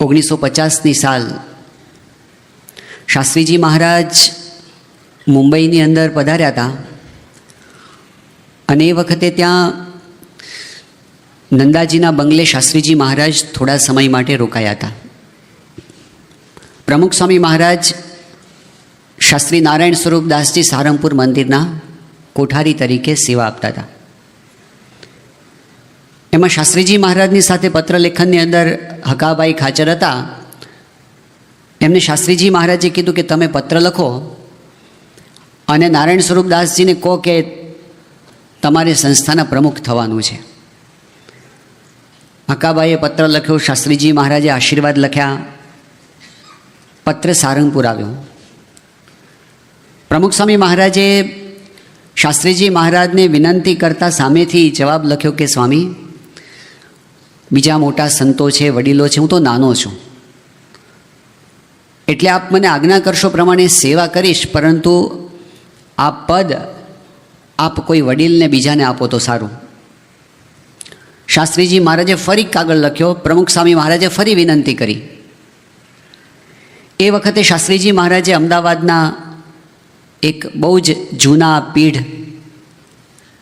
1950ની સાલ શાસ્ત્રીજી મહારાજ મુંબઈની અંદર પધાર્યા હતા અને એ વખતે ત્યાં નંદાજીના બંગલે શાસ્ત્રીજી મહારાજ થોડા સમય માટે રોકાયા હતા. પ્રમુખ સ્વામી મહારાજ શાસ્ત્રી નારાયણ સ્વરૂપદાસજી સારંગપુર મંદિરના કોઠારી તરીકે સેવા આપતા હતા. એમાં શાસ્ત્રીજી મહારાજની સાથે પત્રલેખનની અંદર હકાભાઈ ખાચર હતા. એમને શાસ્ત્રીજી મહારાજે કીધું કે તમે પત્ર લખો અને નારાયણ સ્વરૂપદાસજીને કહો કે તમારે સંસ્થાના પ્રમુખ થવાનું છે. હકાભાઈએ પત્ર લખ્યો, શાસ્ત્રીજી મહારાજે આશીર્વાદ લખ્યા, પત્ર સારંગપુર આવ્યો. પ્રમુખ સ્વામી મહારાજે શાસ્ત્રીજી મહારાજને વિનંતી કરતા સામેથી જવાબ લખ્યો કે સ્વામી, બીજા મોટા સંતો છે, વડીલો છે, હું તો નાનો છું, એટલે આપ મને આજ્ઞા કરશો પ્રમાણે સેવા કરીશ, પરંતુ આ પદ આપ કોઈ વડીલને બીજાને આપો તો સારું. શાસ્ત્રીજી મહારાજે ફરી કાગળ લખ્યો. પ્રમુખ સ્વામી મહારાજે ફરી વિનંતી કરી. એ વખતે શાસ્ત્રીજી મહારાજે અમદાવાદના એક બહુ જ જૂના પીઢ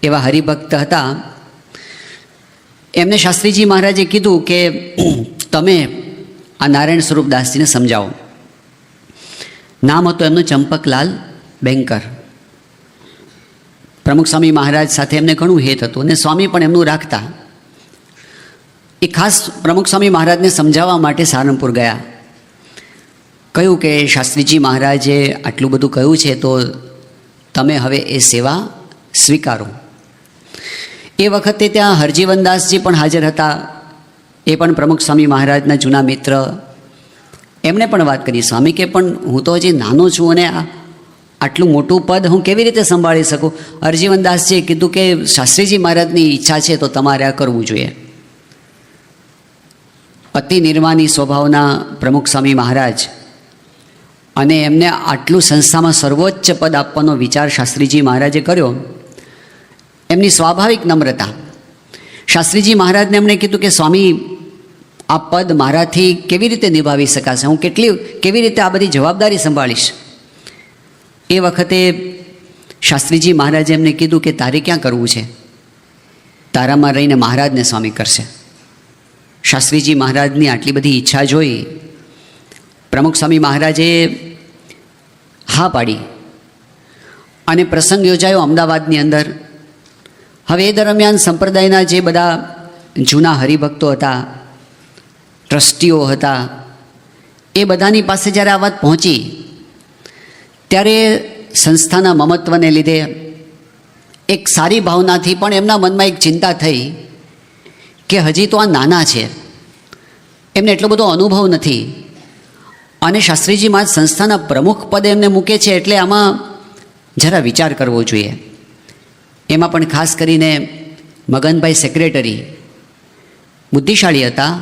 એવા હરિભક્ત હતા, એમને શાસ્ત્રીજી મહારાજે કીધું કે તમે આ નારાયણ સ્વરૂપદાસજીને સમજાવો. નામ હતું એમનું ચંપકલાલ બેંકર. પ્રમુખ સ્વામી મહારાજ સાથે એમને ઘણું હેત હતું અને સ્વામી પણ એમનું રાખતા. એ ખાસ પ્રમુખ સ્વામી મહારાજને સમજાવવા માટે સારંગપુર ગયા. કહ્યું કે શાસ્ત્રીજી મહારાજે આટલું બધું કહ્યું છે તો તમે હવે એ સેવા સ્વીકારો. એ વખતે ત્યાં હરજીવનદાસજી પણ હાજર હતા. એ પણ પ્રમુખ સ્વામી મહારાજના જૂના મિત્ર. એમણે પણ વાત કરી, સ્વામી કે પણ હું તો હજી નાનો છું અને આટલું મોટું પદ હું કેવી રીતે સંભાળી શકું. હરજીવનદાસજીએ કીધું કે શાસ્ત્રીજી મહારાજની ઈચ્છા છે તો તમારે આ કરવું જોઈએ. અતિ નિર્માની સ્વભાવના પ્રમુખ સ્વામી મહારાજ અને એમને આટલું સંસ્થામાં સર્વોચ્ચ પદ આપવાનો વિચાર શાસ્ત્રીજી મહારાજે કર્યો. એમની સ્વાભાવિક નમ્રતા. શાસ્ત્રીજી મહારાજને એમણે કીધું કે સ્વામી, આ પદ મારાથી કેવી રીતે નિભાવી શકાશે, હું કેવી રીતે આ બધી જવાબદારી સંભાળીશ. એ વખતે શાસ્ત્રીજી મહારાજે એમને કીધું કે તારે ક્યાં કરવું છે, તારામાં રહીને મહારાજને સ્વામી કરશે. શાસ્ત્રીજી મહારાજની આટલી બધી ઈચ્છા જોઈ પ્રમુખ સ્વામી મહારાજે હા પાડી અને પ્રસંગ યોજાયો અમદાવાદની અંદર. હવે એ દરમિયાન સંપ્રદાયના જે બધા જૂના હરિભક્તો હતા, ટ્રસ્ટીઓ હતા, એ બધાની પાસે જ્યારે આ વાત પહોંચી ત્યારે સંસ્થાના મમત્વને લીધે એક સારી ભાવનાથી પણ એમના મનમાં એક ચિંતા થઈ કે હજી તો આ નાના છે, એમને એટલો બધો અનુભવ નથી અને શાસ્ત્રીજી મહારાજ સંસ્થાના પ્રમુખ પદે એમને મૂકે છે, એટલે આમાં જરા વિચાર કરવો જોઈએ. એમાં પણ ખાસ કરીને મગનભાઈ સેક્રેટરી બુદ્ધિશાળી હતા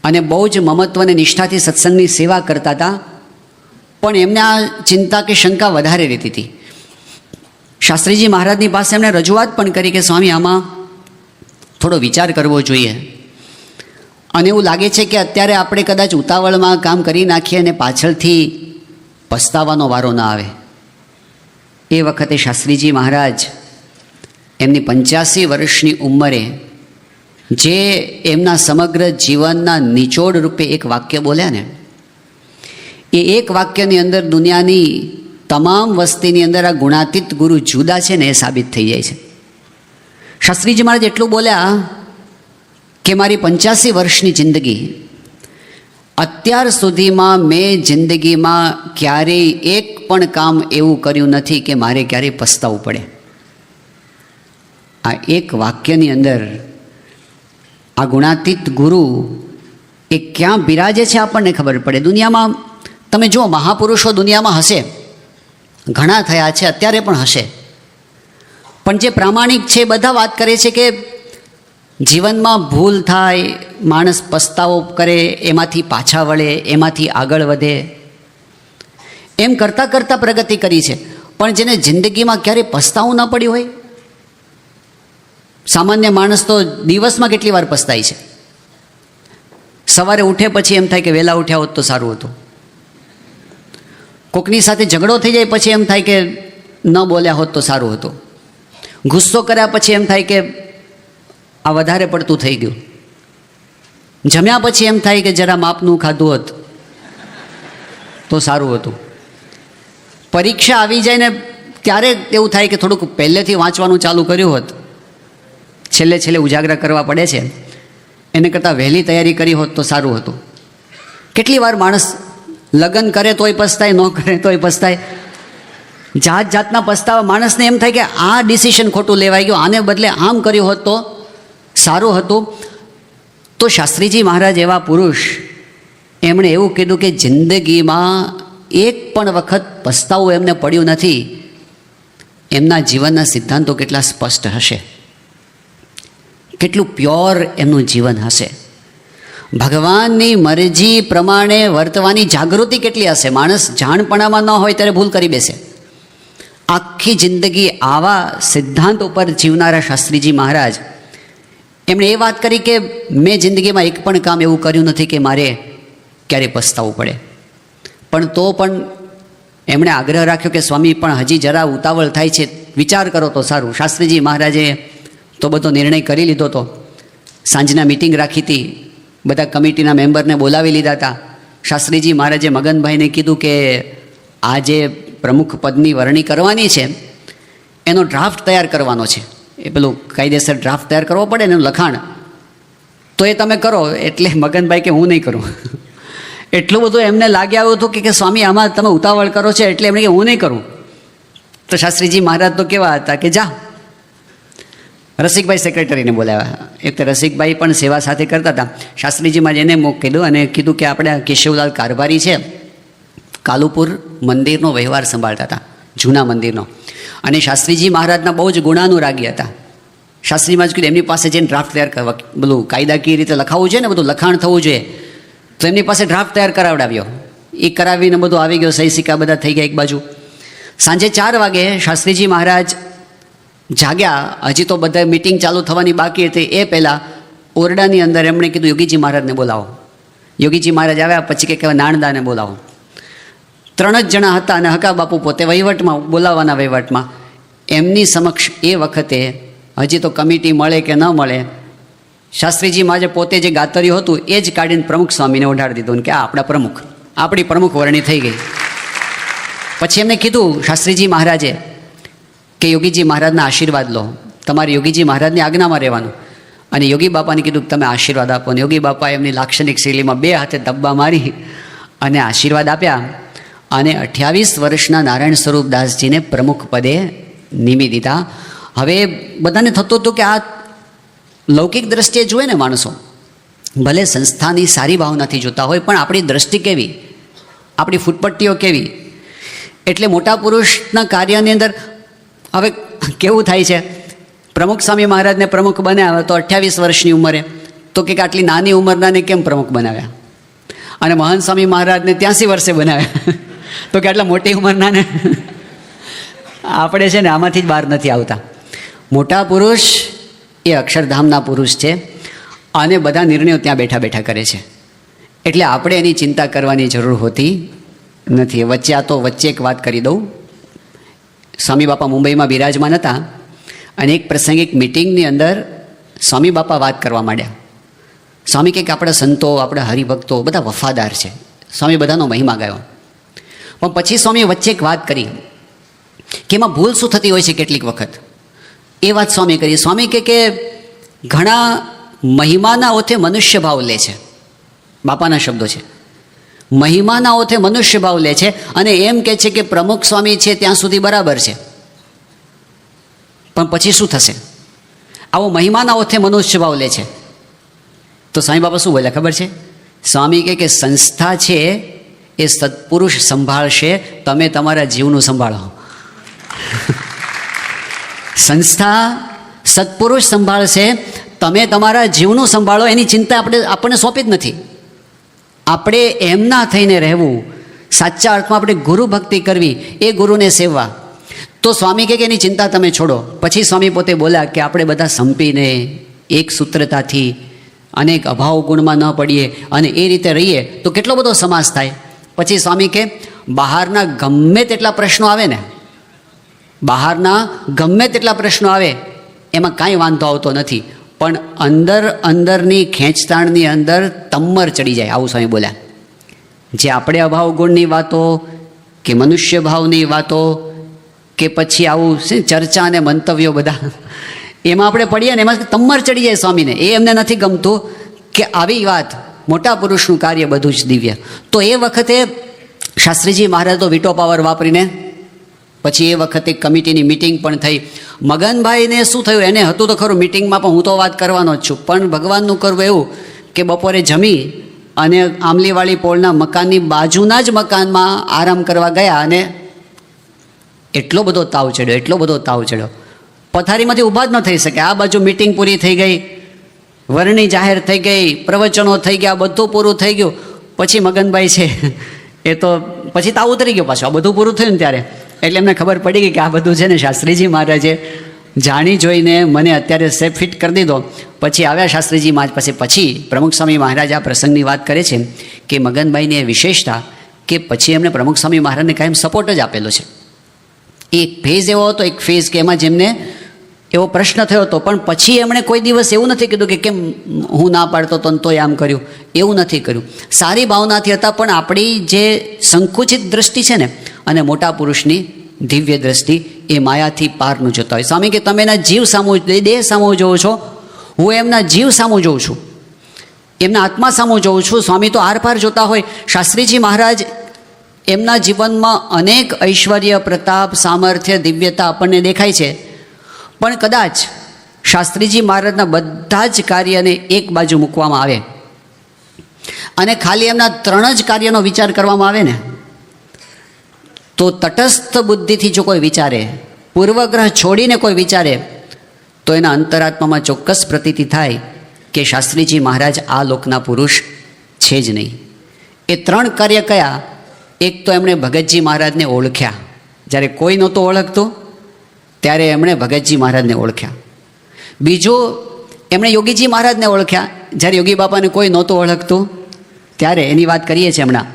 અને બહુ જ મમત્વ અને નિષ્ઠાથી સત્સંગની સેવા કરતા હતા, પણ એમને આ ચિંતા કે શંકા વધારે રહેતી હતી. શાસ્ત્રીજી મહારાજની પાસે એમણે રજૂઆત પણ કરી કે સ્વામી, આમાં થોડો વિચાર કરવો જોઈએ અને એવું લાગે છે કે અત્યારે આપણે કદાચ ઉતાવળમાં કામ કરી નાખીએ અને પાછળથી પસ્તાવાનો વારો ના આવે. એ વખતે શાસ્ત્રીજી મહારાજ એમની 85 વર્ષની ઉંમરે જે એમના સમગ્ર જીવનના નિચોડ રૂપે એક વાક્ય બોલ્યા ને, એ એક વાક્યની અંદર દુનિયાની તમામ વસ્તીની અંદર આ ગુણાતીત ગુરુ જુદા છે ને એ સાબિત થઈ જાય છે. શાસ્ત્રીજી મહારાજ એટલું બોલ્યા કે મારી 85 વર્ષની જિંદગી, અત્યાર સુધીમાં મેં જિંદગીમાં ક્યારેય એક પણ કામ એવું કર્યું નથી કે મારે ક્યારેય પસ્તાવવું પડે. આ એક વાક્યની અંદર આ ગુણાતીત ગુરુ એ ક્યાં બિરાજે છે આપણને ખબર પડે. દુનિયામાં તમે જુઓ, મહાપુરુષો દુનિયામાં હશે, ઘણા થયા છે, અત્યારે પણ હશે, પણ જે પ્રામાણિક છે બધા વાત કરે છે કે જીવનમાં ભૂલ થાય, માણસ પસ્તાવો કરે, એમાંથી પાછા વળે, એમાંથી આગળ વધે, એમ કરતાં કરતાં પ્રગતિ કરી છે. પણ જેને જિંદગીમાં ક્યારેય પસ્તાવું ન પડ્યું હોય, સામાન્ય માણસ તો દિવસમાં કેટલી વાર પસ્તાય છે, સવારે ઉઠે પછી એમ થાય કે વહેલા ઉઠ્યા હોત તો સારું હતું. કોકની સાથે ઝઘડો થઈ જાય પછી એમ થાય કે ન બોલ્યા હોત તો સારું હતું. ગુસ્સો કર્યા પછી એમ થાય કે આ વધારે પડતું થઈ ગયું. જમ્યા પછી એમ થાય કે જરા માપનું ખાધું હોત તો સારું હતું. પરીક્ષા આવી જાય ને ત્યારે એવું થાય કે થોડુંક પહેલેથી વાંચવાનું ચાલુ કર્યું હોત. છેલ્લે ઉજાગરા કરવા પડે છે, એને કરતાં વહેલી તૈયારી કરી હોત તો સારું હતું. કેટલી વાર માણસ લગ્ન કરે તોય પસ્તાય, ન કરે તોય પસ્તાય. જાતના પસ્તાવા. માણસને એમ થાય કે આ ડિસિશન ખોટું લેવાઈ ગયું, આને બદલે આમ કર્યું હોત તો સારું હતું. તો શાસ્ત્રીજી મહારાજ એવા પુરુષ, એમણે એવું કીધું કે જિંદગીમાં એક પણ વખત પસ્તાવું એમને પડ્યું નથી. એમના જીવનના સિદ્ધાંતો કેટલા સ્પષ્ટ હશે, કેટલું પ્યોર એમનું જીવન હશે, ભગવાનની મરજી પ્રમાણે વર્તવાની જાગૃતિ કેટલી હશે. માણસ જાણપણામાં ન હોય ત્યારે ભૂલ કરી બેસે. આખી જિંદગી આવા સિદ્ધાંત ઉપર જીવનારા શાસ્ત્રીજી મહારાજ, એમણે એ વાત કરી કે મેં જિંદગીમાં એક પણ કામ એવું કર્યું નથી કે મારે ક્યારેય પસ્તાવવું પડે. પણ તો પણ એમણે આગ્રહ રાખ્યો કે સ્વામી પણ હજી જરા ઉતાવળ થાય છે, વિચાર કરો તો સારું. શાસ્ત્રીજી મહારાજે તો બધો નિર્ણય કરી લીધો હતો. સાંજના મિટિંગ રાખી હતી, બધા કમિટીના મેમ્બરને બોલાવી લીધા હતા. શાસ્ત્રીજી મહારાજે મગનભાઈને કીધું કે આ જે પ્રમુખ પદની વરણી કરવાની છે એનો ડ્રાફ્ટ તૈયાર કરવાનો છે. એ પેલું કાયદેસર ડ્રાફ્ટ તૈયાર કરવો પડે ને, એનું લખાણ તો એ તમે કરો. એટલે મગનભાઈ કે હું નહીં કરું. એટલું બધું એમને લાગી આવ્યું હતું કે સ્વામી આમાં તમે ઉતાવળ કરો છો, એટલે એમણે કે હું નહીં કરું. તો શાસ્ત્રીજી મહારાજ તો કેવા હતા કે જા. રસિકભાઈ સેક્રેટરીને બોલાવ્યા. એક તો રસિકભાઈ પણ સેવા સાથે કરતા હતા. શાસ્ત્રીજી મહારાજ એને મોકલ્યું અને કીધું કે આપણે કેશવલાલ કારભારી છે, કાલુપુર મંદિરનો વ્યવહાર સંભાળતા હતા, જૂના મંદિરનો. અને શાસ્ત્રીજી મહારાજના બહુ જ ગુણાનુરાગી હતા. શાસ્ત્રી મહારાજ કીધું એમની પાસે જઈને ડ્રાફ્ટ તૈયાર કરવા, બધું કાયદાકીય રીતે લખાવવું જોઈએ ને, બધું લખાણ થવું જોઈએ. તો એમની પાસે ડ્રાફ્ટ તૈયાર કરાવડાવ્યો. એ કરાવીને બધું આવી ગયો, સહી સિક્કા બધા થઈ ગયા એક બાજુ. સાંજે 4 વાગે શાસ્ત્રીજી મહારાજ જાગ્યા. હજી તો બધા મિટિંગ ચાલુ થવાની બાકી હતી. એ પહેલાં ઓરડાની અંદર એમણે કીધું યોગીજી મહારાજને બોલાવો. યોગીજી મહારાજ આવ્યા. પછી કે નાણદાને બોલાવો. 3 જ જણા હતા અને હકા બાપુ પોતે વહીવટમાં, બોલાવવાના વહીવટમાં. એમની સમક્ષ એ વખતે હજી તો કમિટી મળે કે ન મળે, શાસ્ત્રીજી મહારાજે પોતે જે ગાતર્યું હતું એ જ કાઢીને પ્રમુખ સ્વામીને ઓઢાડી દીધું કે આ આપણા પ્રમુખ, આપણી પ્રમુખ વરણી થઈ ગઈ. પછી એમને કીધું શાસ્ત્રીજી મહારાજે કે યોગીજી મહારાજના આશીર્વાદ લો, તમારે યોગીજી મહારાજની આજ્ઞામાં રહેવાનું. અને યોગી બાપાને કીધું કે તમે આશીર્વાદ આપો. અને યોગી બાપાએ એમની લાક્ષણિક શૈલીમાં 2 હાથે ધબ્બા મારી અને આશીર્વાદ આપ્યા. અને 28 વર્ષના નારાયણ સ્વરૂપદાસજીને પ્રમુખ પદે નિમી દીધા. હવે બધાને થતું હતું કે આ લૌકિક દ્રષ્ટિએ જુએ ને માણસો, ભલે સંસ્થાની સારી ભાવનાથી જોતા હોય, પણ આપણી દ્રષ્ટિ કેવી, આપણી ફૂટપટ્ટીઓ કેવી. એટલે મોટા પુરુષના કાર્યની અંદર હવે કેવું થાય છે, પ્રમુખ સ્વામી મહારાજને પ્રમુખ બનાવ્યા તો 28 વર્ષની ઉંમરે, તો કે આટલી નાની ઉંમરનાને કેમ પ્રમુખ બનાવ્યા. અને મહંત સ્વામી મહારાજને 83 વર્ષે બનાવ્યા, તો કે આટલા મોટી ઉંમરનાને. આપણે છે ને આમાંથી જ બહાર નથી આવતા. મોટા પુરુષ એ અક્ષરધામના પુરુષ છે અને બધા નિર્ણયો ત્યાં બેઠા બેઠા કરે છે. એટલે આપણે એની ચિંતા કરવાની જરૂર હોતી નથી. વચ્ચે એક વાત કરી દઉં. સ્વામી બાપા મુંબઈમાં બિરાજમાન હતા અને એક પ્રસંગિક મિટિંગની અંદર સ્વામી બાપા વાત કરવા માંડ્યા. સ્વામી કહે કે આપણા સંતો, આપણા હરિભક્તો બધા વફાદાર છે. સ્વામી બધાનો મહિમા ગાયો. પણ પછી સ્વામીએ વચ્ચે એક વાત કરી કે એમાં ભૂલ શું થતી હોય છે કેટલીક વખત. એ વાત સ્વામી કરી. સ્વામી કહે કે ઘણા મહિમાના ઓથે મનુષ્ય ભાવ લે છે. બાપાના શબ્દો છે. મહિમાના ઓથે મનુષ્ય ભાવ લે છે અને એમ કહે છે કે પ્રમુખ સ્વામી છે ત્યાં સુધી બરાબર છે, પણ પછી શું થશે? આવો મહિમાના ઓથે મનુષ્ય ભાવ લે છે. તો સ્વામી બાપા શું બોલ્યા ખબર છે? સ્વામી કહે કે સંસ્થા છે એ સત્પુરુષ સંભાળશે, તમે તમારા જીવનું સંભાળો. સંસ્થા સત્પુરુષ સંભાળશે, તમે તમારા જીવનું સંભાળો. એની ચિંતા આપણને સોંપી જ નથી. આપણે એમના થઈને રહેવું, સાચા અર્થમાં આપણે ગુરુ ભક્તિ કરવી, એ ગુરુને સેવવા. તો સ્વામી કહે કે એની ચિંતા તમે છોડો. પછી સ્વામી પોતે બોલ્યા કે આપણે બધા સંપીને એક સૂત્રતાથી અનેક અભાવ ગુણમાં ન પડીએ અને એ રીતે રહીએ તો કેટલો બધો સમાસ થાય. પછી સ્વામી કે બહારના ગમે તેટલા પ્રશ્નો આવે ને, બહારના ગમે તેટલા પ્રશ્નો આવે એમાં કાંઈ વાંધો આવતો નથી, પણ અંદરની ખેંચતાણની અંદર તમ્મર ચડી જાય, આવું સ્વામી બોલ્યા. જે આપણે અભાવ ગુણની વાતો કે મનુષ્ય ભાવની વાતો કે પછી આવું ચર્ચા અને મંતવ્યો બધા એમાં આપણે પડીએ ને એમાં તમ્મર ચડી જાય સ્વામીને. એ એમને નથી ગમતું કે આવી વાત, મોટા પુરુષનું કાર્ય બધું જ દિવ્ય. તો એ વખતે શાસ્ત્રીજી મહારાજ તો વીટો પાવર વાપરીને પછી એ વખતે કમિટીની મિટિંગ પણ થઈ. મગનભાઈને શું થયું, એને હતું તો ખરું મિટિંગમાં પણ હું તો વાત કરવાનો જ છું, પણ ભગવાનનું કરવું એવું કે બપોરે જમી અને આંબલીવાળી પોળના મકાનની બાજુના જ મકાનમાં આરામ કરવા ગયા અને એટલો બધો તાવ ચડ્યો, પથારીમાંથી ઊભા જ ન થઈ શકે. આ બાજુ મિટિંગ પૂરી થઈ ગઈ, વરણી જાહેર થઈ ગઈ, પ્રવચનો થઈ ગયા, બધું પૂરું થઈ ગયું. પછી મગનભાઈ છે એ તો પછી તાવ ઉતરી ગયો પાછો, આ બધું પૂરું થયું ને ત્યારે. એટલે એમને ખબર પડી ગઈ કે આ બધું છે ને શાસ્ત્રીજી મહારાજે જાણી જોઈને મને અત્યારે સેફ ફિટ કરી દીધો. પછી આવ્યા શાસ્ત્રીજી મહારાજ પાસે. પછી પ્રમુખ સ્વામી મહારાજ આ પ્રસંગની વાત કરે છે કે મગનભાઈની એ વિશેષતા કે પછી એમણે પ્રમુખ સ્વામી મહારાજને કાયમ સપોર્ટ જ આપેલો છે. એક ફેઝ એવો હતો, એક ફેઝ કે એમાં જેમને એવો પ્રશ્ન થયો હતો, પણ પછી એમણે કોઈ દિવસ એવું નથી કીધું કે કેમ હું ના પાડતો તો તોય આમ કર્યું, એવું નથી કર્યું. સારી ભાવનાથી હતા, પણ આપણી જે સંકુચિત દ્રષ્ટિ છે ને અને મોટા પુરુષની દિવ્ય દ્રષ્ટિ એ માયાથી પારનું જોતા હોય. સ્વામી કે તમે એના જીવ સામું, દેહ સામું જોવો છો, હું એમના જીવ સામું જોઉં છું, એમના આત્મા સામું જોઉં છું. સ્વામી તો આરપાર જોતા હોય. શાસ્ત્રીજી મહારાજ એમના જીવનમાં અનેક ઐશ્વર્ય, પ્રતાપ, સામર્થ્ય, દિવ્યતા આપણને દેખાય છે, પણ કદાચ શાસ્ત્રીજી મહારાજના બધા જ કાર્યને એક બાજુ મૂકવામાં આવે અને ખાલી એમના 3 જ કાર્યનો વિચાર કરવામાં આવે ને તો તટસ્થ બુદ્ધિથી જો કોઈ વિચારે, પૂર્વગ્રહ છોડીને કોઈ વિચારે, તો એના અંતરાત્મામાં ચોક્કસ પ્રતીતિ થાય કે શાસ્ત્રીજી મહારાજ આ લોકના પુરુષ છે જ નહીં. એ 3 કાર્ય કયા? એક તો એમણે ભગતજી મહારાજને ઓળખ્યા. જ્યારે કોઈ નહોતું ઓળખતું ત્યારે એમણે ભગતજી મહારાજને ઓળખ્યા. બીજું, એમણે યોગીજી મહારાજને ઓળખ્યા. જ્યારે યોગી બાપાને કોઈ નહોતું ઓળખતું ત્યારે, એની વાત કરીએ છીએ હમણાં.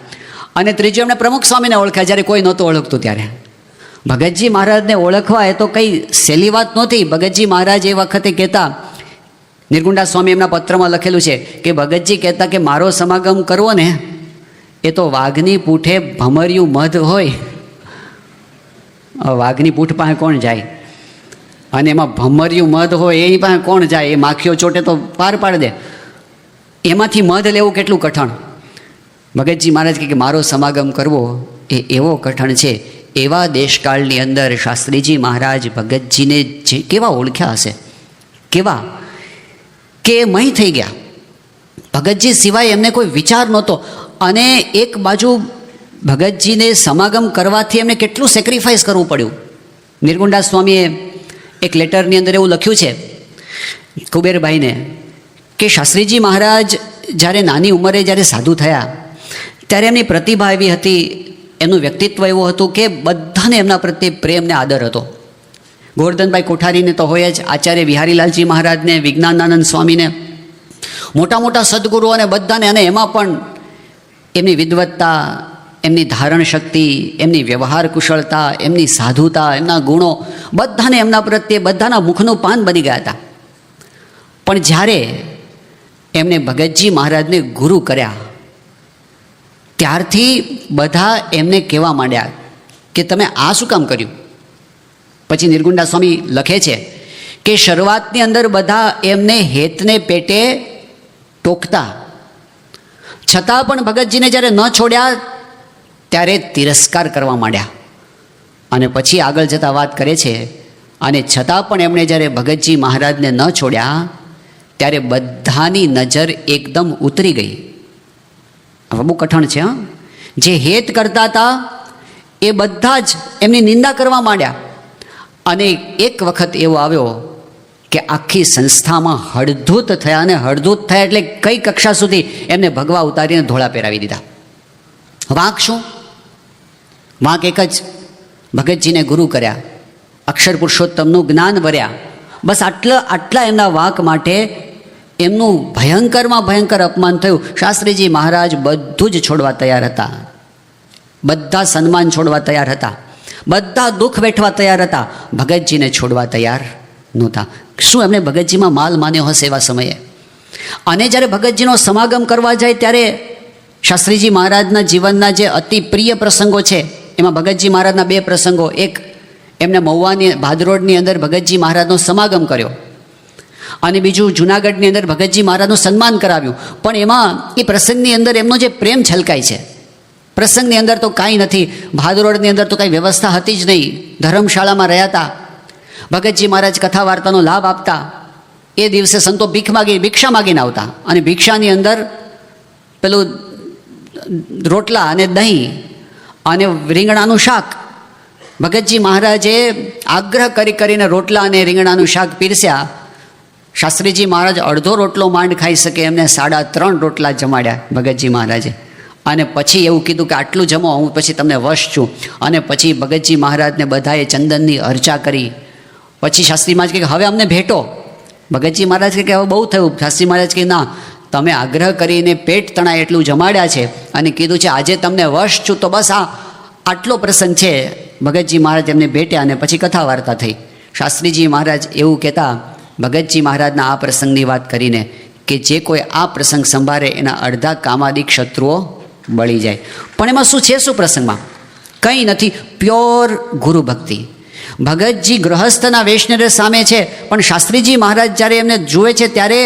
અને ત્રીજું, એમણે પ્રમુખ સ્વામીને ઓળખ્યા જ્યારે કોઈ નહોતું ઓળખતું ત્યારે. ભગતજી મહારાજને ઓળખવા એ તો કંઈ સહેલી વાત નહોતી. ભગતજી મહારાજ એ વખતે કહેતા, નિર્ગુંડા સ્વામી એમના પત્રમાં લખેલું છે કે ભગતજી કહેતા કે મારો સમાગમ કરવો ને એ તો વાઘની પૂઠે ભમર્યું મધ હોય. વાઘની પૂઠ પાસે કોણ જાય? અને એમાં ભમર્યું મધ હોય એની પાસે કોણ જાય? એ માખીઓ ચોટે તો પાર પાડી દે. એમાંથી મધ લેવું કેટલું કઠણ. ભગતજી મહારાજ કહે કે મારો સમાગમ કરવો એ એવો કઠણ છે. એવા દેશકાળની અંદર શાસ્ત્રીજી મહારાજ ભગતજીને જે કેવા ઓળખ્યા હશે, કેવા કે મહી થઈ ગયા. ભગતજી સિવાય એમને કોઈ વિચાર નહોતો. અને એક બાજુ ભગતજીને સમાગમ કરવાથી એમને કેટલું સેક્રિફાઈસ કરવું પડ્યું. નિર્ગુંડા સ્વામીએ એક લેટરની અંદર એવું લખ્યું છે કુબેરભાઈને કે શાસ્ત્રીજી મહારાજ જ્યારે નાની ઉંમરે જ્યારે સાધુ થયા ત્યારે એમની પ્રતિભા એવી હતી, એમનું વ્યક્તિત્વ એવું હતું કે બધાને એમના પ્રત્યે પ્રેમ ને આદર હતો. ગોવર્ધનભાઈ કોઠારીને તો હોય જ, આચાર્ય વિહારીલાલજી મહારાજને, વિજ્ઞાનાનંદ સ્વામીને, મોટા મોટા સદગુરુઓને બધાને. અને એમાં પણ એમની વિદ્વત્તા, એમની ધારણ શક્તિ, એમની વ્યવહાર કુશળતા, એમની સાધુતા, એમના ગુણો બધાને એમના પ્રત્યે બધાના મુખનું પાન બની ગયા હતા. પણ જ્યારે એમણે ભગતજી મહારાજને ગુરુ કર્યા ત્યારથી બધા એમને કહેવા માંડ્યા કે તમે આ શું કામ કર્યું? પછી નિર્ગુંડા સ્વામી લખે છે કે શરૂઆતની અંદર બધા એમને હેતને પેટે ટોકતા, છતાં પણ ભગતજીને જ્યારે ન છોડ્યા ત્યારે તિરસ્કાર કરવા માંડ્યા. અને પછી આગળ જતાં વાત કરે છે, અને છતાં પણ એમણે જ્યારે ભગતજી મહારાજને ન છોડ્યા ત્યારે બધાની નજર એકદમ ઉતરી ગઈ. હવે બહુ કઠણ છે. જે હેત કરતા હતા એ બધા જ એમની નિંદા કરવા માંડ્યા. અને એક વખત એવો આવ્યો કે આખી સંસ્થામાં હળધૂત થયા. અને હળધૂત થયા એટલે કઈ કક્ષા સુધી? એમને ભગવા ઉતારીને ધોળા પહેરાવી દીધા. વાંક શું? વાંક એક જ, ભગતજીને ગુરુ કર્યા, અક્ષર પુરુષોત્તમનું જ્ઞાન વર્યા. બસ આટલા એમના વાંક માટે એમનું ભયંકરમાં ભયંકર અપમાન થયું. શાસ્ત્રીજી મહારાજ બધું જ છોડવા તૈયાર હતા, બધા સન્માન છોડવા તૈયાર હતા, બધા દુઃખ વેઠવા તૈયાર હતા, ભગતજીને છોડવા તૈયાર નહોતા. શું એમને ભગતજીમાં માલ માન્યો હશે એવા સમયે? અને જ્યારે ભગતજીનો સમાગમ કરવા જાય ત્યારે શાસ્ત્રીજી મહારાજના જીવનના જે અતિ પ્રિય પ્રસંગો છે એમાં ભગતજી મહારાજના બે પ્રસંગો, એક એમને મહુવાની ભાદરોડની અંદર ભગતજી મહારાજનો સમાગમ કર્યો અને બીજું જૂનાગઢની અંદર ભગતજી મહારાજનું સન્માન કરાવ્યું. પણ એમાં એ પ્રસંગની અંદર એમનો જે પ્રેમ છલકાય છે, પ્રસંગની અંદર તો કાંઈ નથી, ભાદરોડની અંદર તો કાંઈ વ્યવસ્થા હતી જ નહીં, ધર્મશાળામાં રહ્યા હતા. ભગતજી મહારાજ કથા વાર્તાનો લાભ આપતા. એ દિવસે સંતો ભિક્ષા માગીને આવતા અને ભિક્ષાની અંદર પેલું રોટલા અને દહીં અને રીંગણાનું શાક. ભગતજી મહારાજે આગ્રહ કરીને રોટલા અને રીંગણાનું શાક પીરસ્યા. શાસ્ત્રીજી મહારાજ અડધો રોટલો માંડ ખાઈ શકે એમને 3.5 રોટલા જમાડ્યા ભગતજી મહારાજે. અને પછી એવું કીધું કે આટલું જમો, હું પછી તમને વશ છું. અને પછી ભગતજી મહારાજને બધાએ ચંદનની અર્ચા કરી. પછી શાસ્ત્રી મહારાજ કહે હવે અમને ભેટો. ભગતજી મહારાજ કે હવે બહુ થયું. શાસ્ત્રી મહારાજ કે ના, તમે આગ્રહ કરીને પેટ તણાય એટલું જમાડ્યા છે અને કીધું છે આજે તમને વશ છું, તો બસ આટલો પ્રસંગ છે. ભગતજી મહારાજ એમને ભેટ્યા અને પછી કથા વાર્તા થઈ. શાસ્ત્રીજી મહારાજ એવું કહેતા ભગતજી મહારાજના આ પ્રસંગની વાત કરીને કે જે કોઈ આ પ્રસંગ સંભાળે એના અડધા કામાદિક શત્રુઓ બળી જાય. પણ એમાં શું છે, શું પ્રસંગમાં કંઈ નથી, પ્યોર ગુરુ ભક્તિ. ભગતજી ગૃહસ્થના વેશને સામે છે, પણ શાસ્ત્રીજી મહારાજ જ્યારે એમને જુએ છે ત્યારે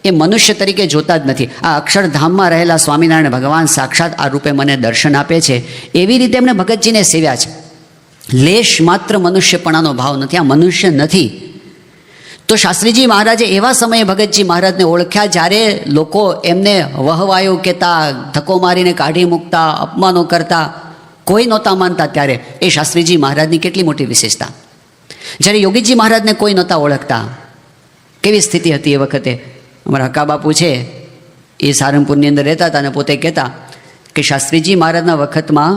એ મનુષ્ય તરીકે જોતા જ નથી. આ અક્ષરધામમાં રહેલા સ્વામિનારાયણ ભગવાન સાક્ષાત આ રૂપે મને દર્શન આપે છે, એવી રીતે એમણે ભગતજીને સેવ્યા છે. લેશ માત્ર મનુષ્યપણાનો ભાવ નથી, આ મનુષ્ય નથી. તો શાસ્ત્રીજી મહારાજે એવા સમયે ભગતજી મહારાજને ઓળખ્યા જ્યારે લોકો એમને વહવાયો કહેતા, ધક્કો મારીને કાઢી મૂકતા, અપમાનો કરતા, કોઈ નહોતા માનતા. ત્યારે એ શાસ્ત્રીજી મહારાજની કેટલી મોટી વિશેષતા. જ્યારે યોગીજી મહારાજને કોઈ નહોતા ઓળખતા, કેવી સ્થિતિ હતી એ વખતે. અમારા હકા બાપુ છે એ સારંગપુરની અંદર રહેતા હતા અને પોતે કહેતા કે શાસ્ત્રીજી મહારાજના વખતમાં,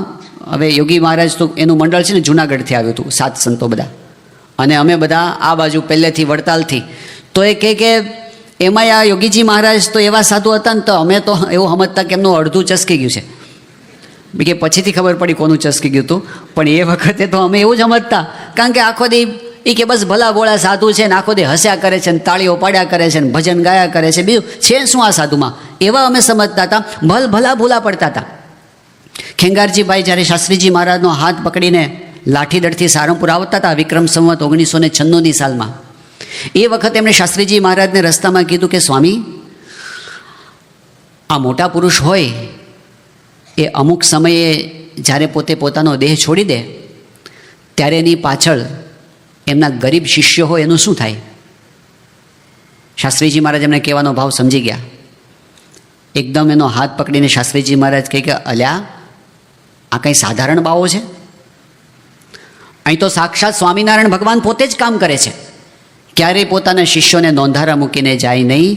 હવે યોગી મહારાજ તો એનું મંડળ છે ને જૂનાગઢથી આવ્યું હતું, 7 સંતો બધા, અને અમે બધા આ બાજુ પહેલેથી વડતાલથી. તો એ કહે કે એમાંય આ યોગીજી મહારાજ તો એવા સાધુ હતા ને, તો અમે તો એવું સમજતા કે એમનું અડધું ચસકી ગયું છે. કે પછીથી ખબર પડી કોનું ચસકી ગયું હતું, પણ એ વખતે તો અમે એવું જ સમજતા, કારણ કે આખો દી એ કે બસ ભલા ભોળા સાધુ છે ને આખો દી હસ્યા કરે છે ને તાળીઓ પાડ્યા કરે છે ને ભજન ગાયા કરે છે, બીજું છે શું આ સાધુમાં, એવા અમે સમજતા હતા. ભલા ભૂલા પડતા હતા. ખેંગારજીભાઈ જ્યારે શાસ્ત્રીજી મહારાજનો હાથ પકડીને લાઠીદળથી સારંગપુર આવતા હતા વિક્રમ સંવત 1996ની સાલમાં, એ વખતે એમણે શાસ્ત્રીજી મહારાજને રસ્તામાં કીધું કે સ્વામી, આ મોટા પુરુષ હોય એ અમુક સમયે જ્યારે પોતે પોતાનો દેહ છોડી દે ત્યારે એની પાછળ એમના ગરીબ શિષ્યો હોય એનું શું થાય? શાસ્ત્રીજી મહારાજ એમને કહેવાનો ભાવ સમજી ગયા. એકદમ એનો હાથ પકડીને શાસ્ત્રીજી મહારાજ કહે કે અલ્યા, આ કંઈ સાધારણ બાવો છે? અહીં તો સાક્ષાત સ્વામિનારાયણ ભગવાન પોતે જ કામ કરે છે. ક્યારેય પોતાના શિષ્યોને નોંધારા મૂકીને જાય નહીં,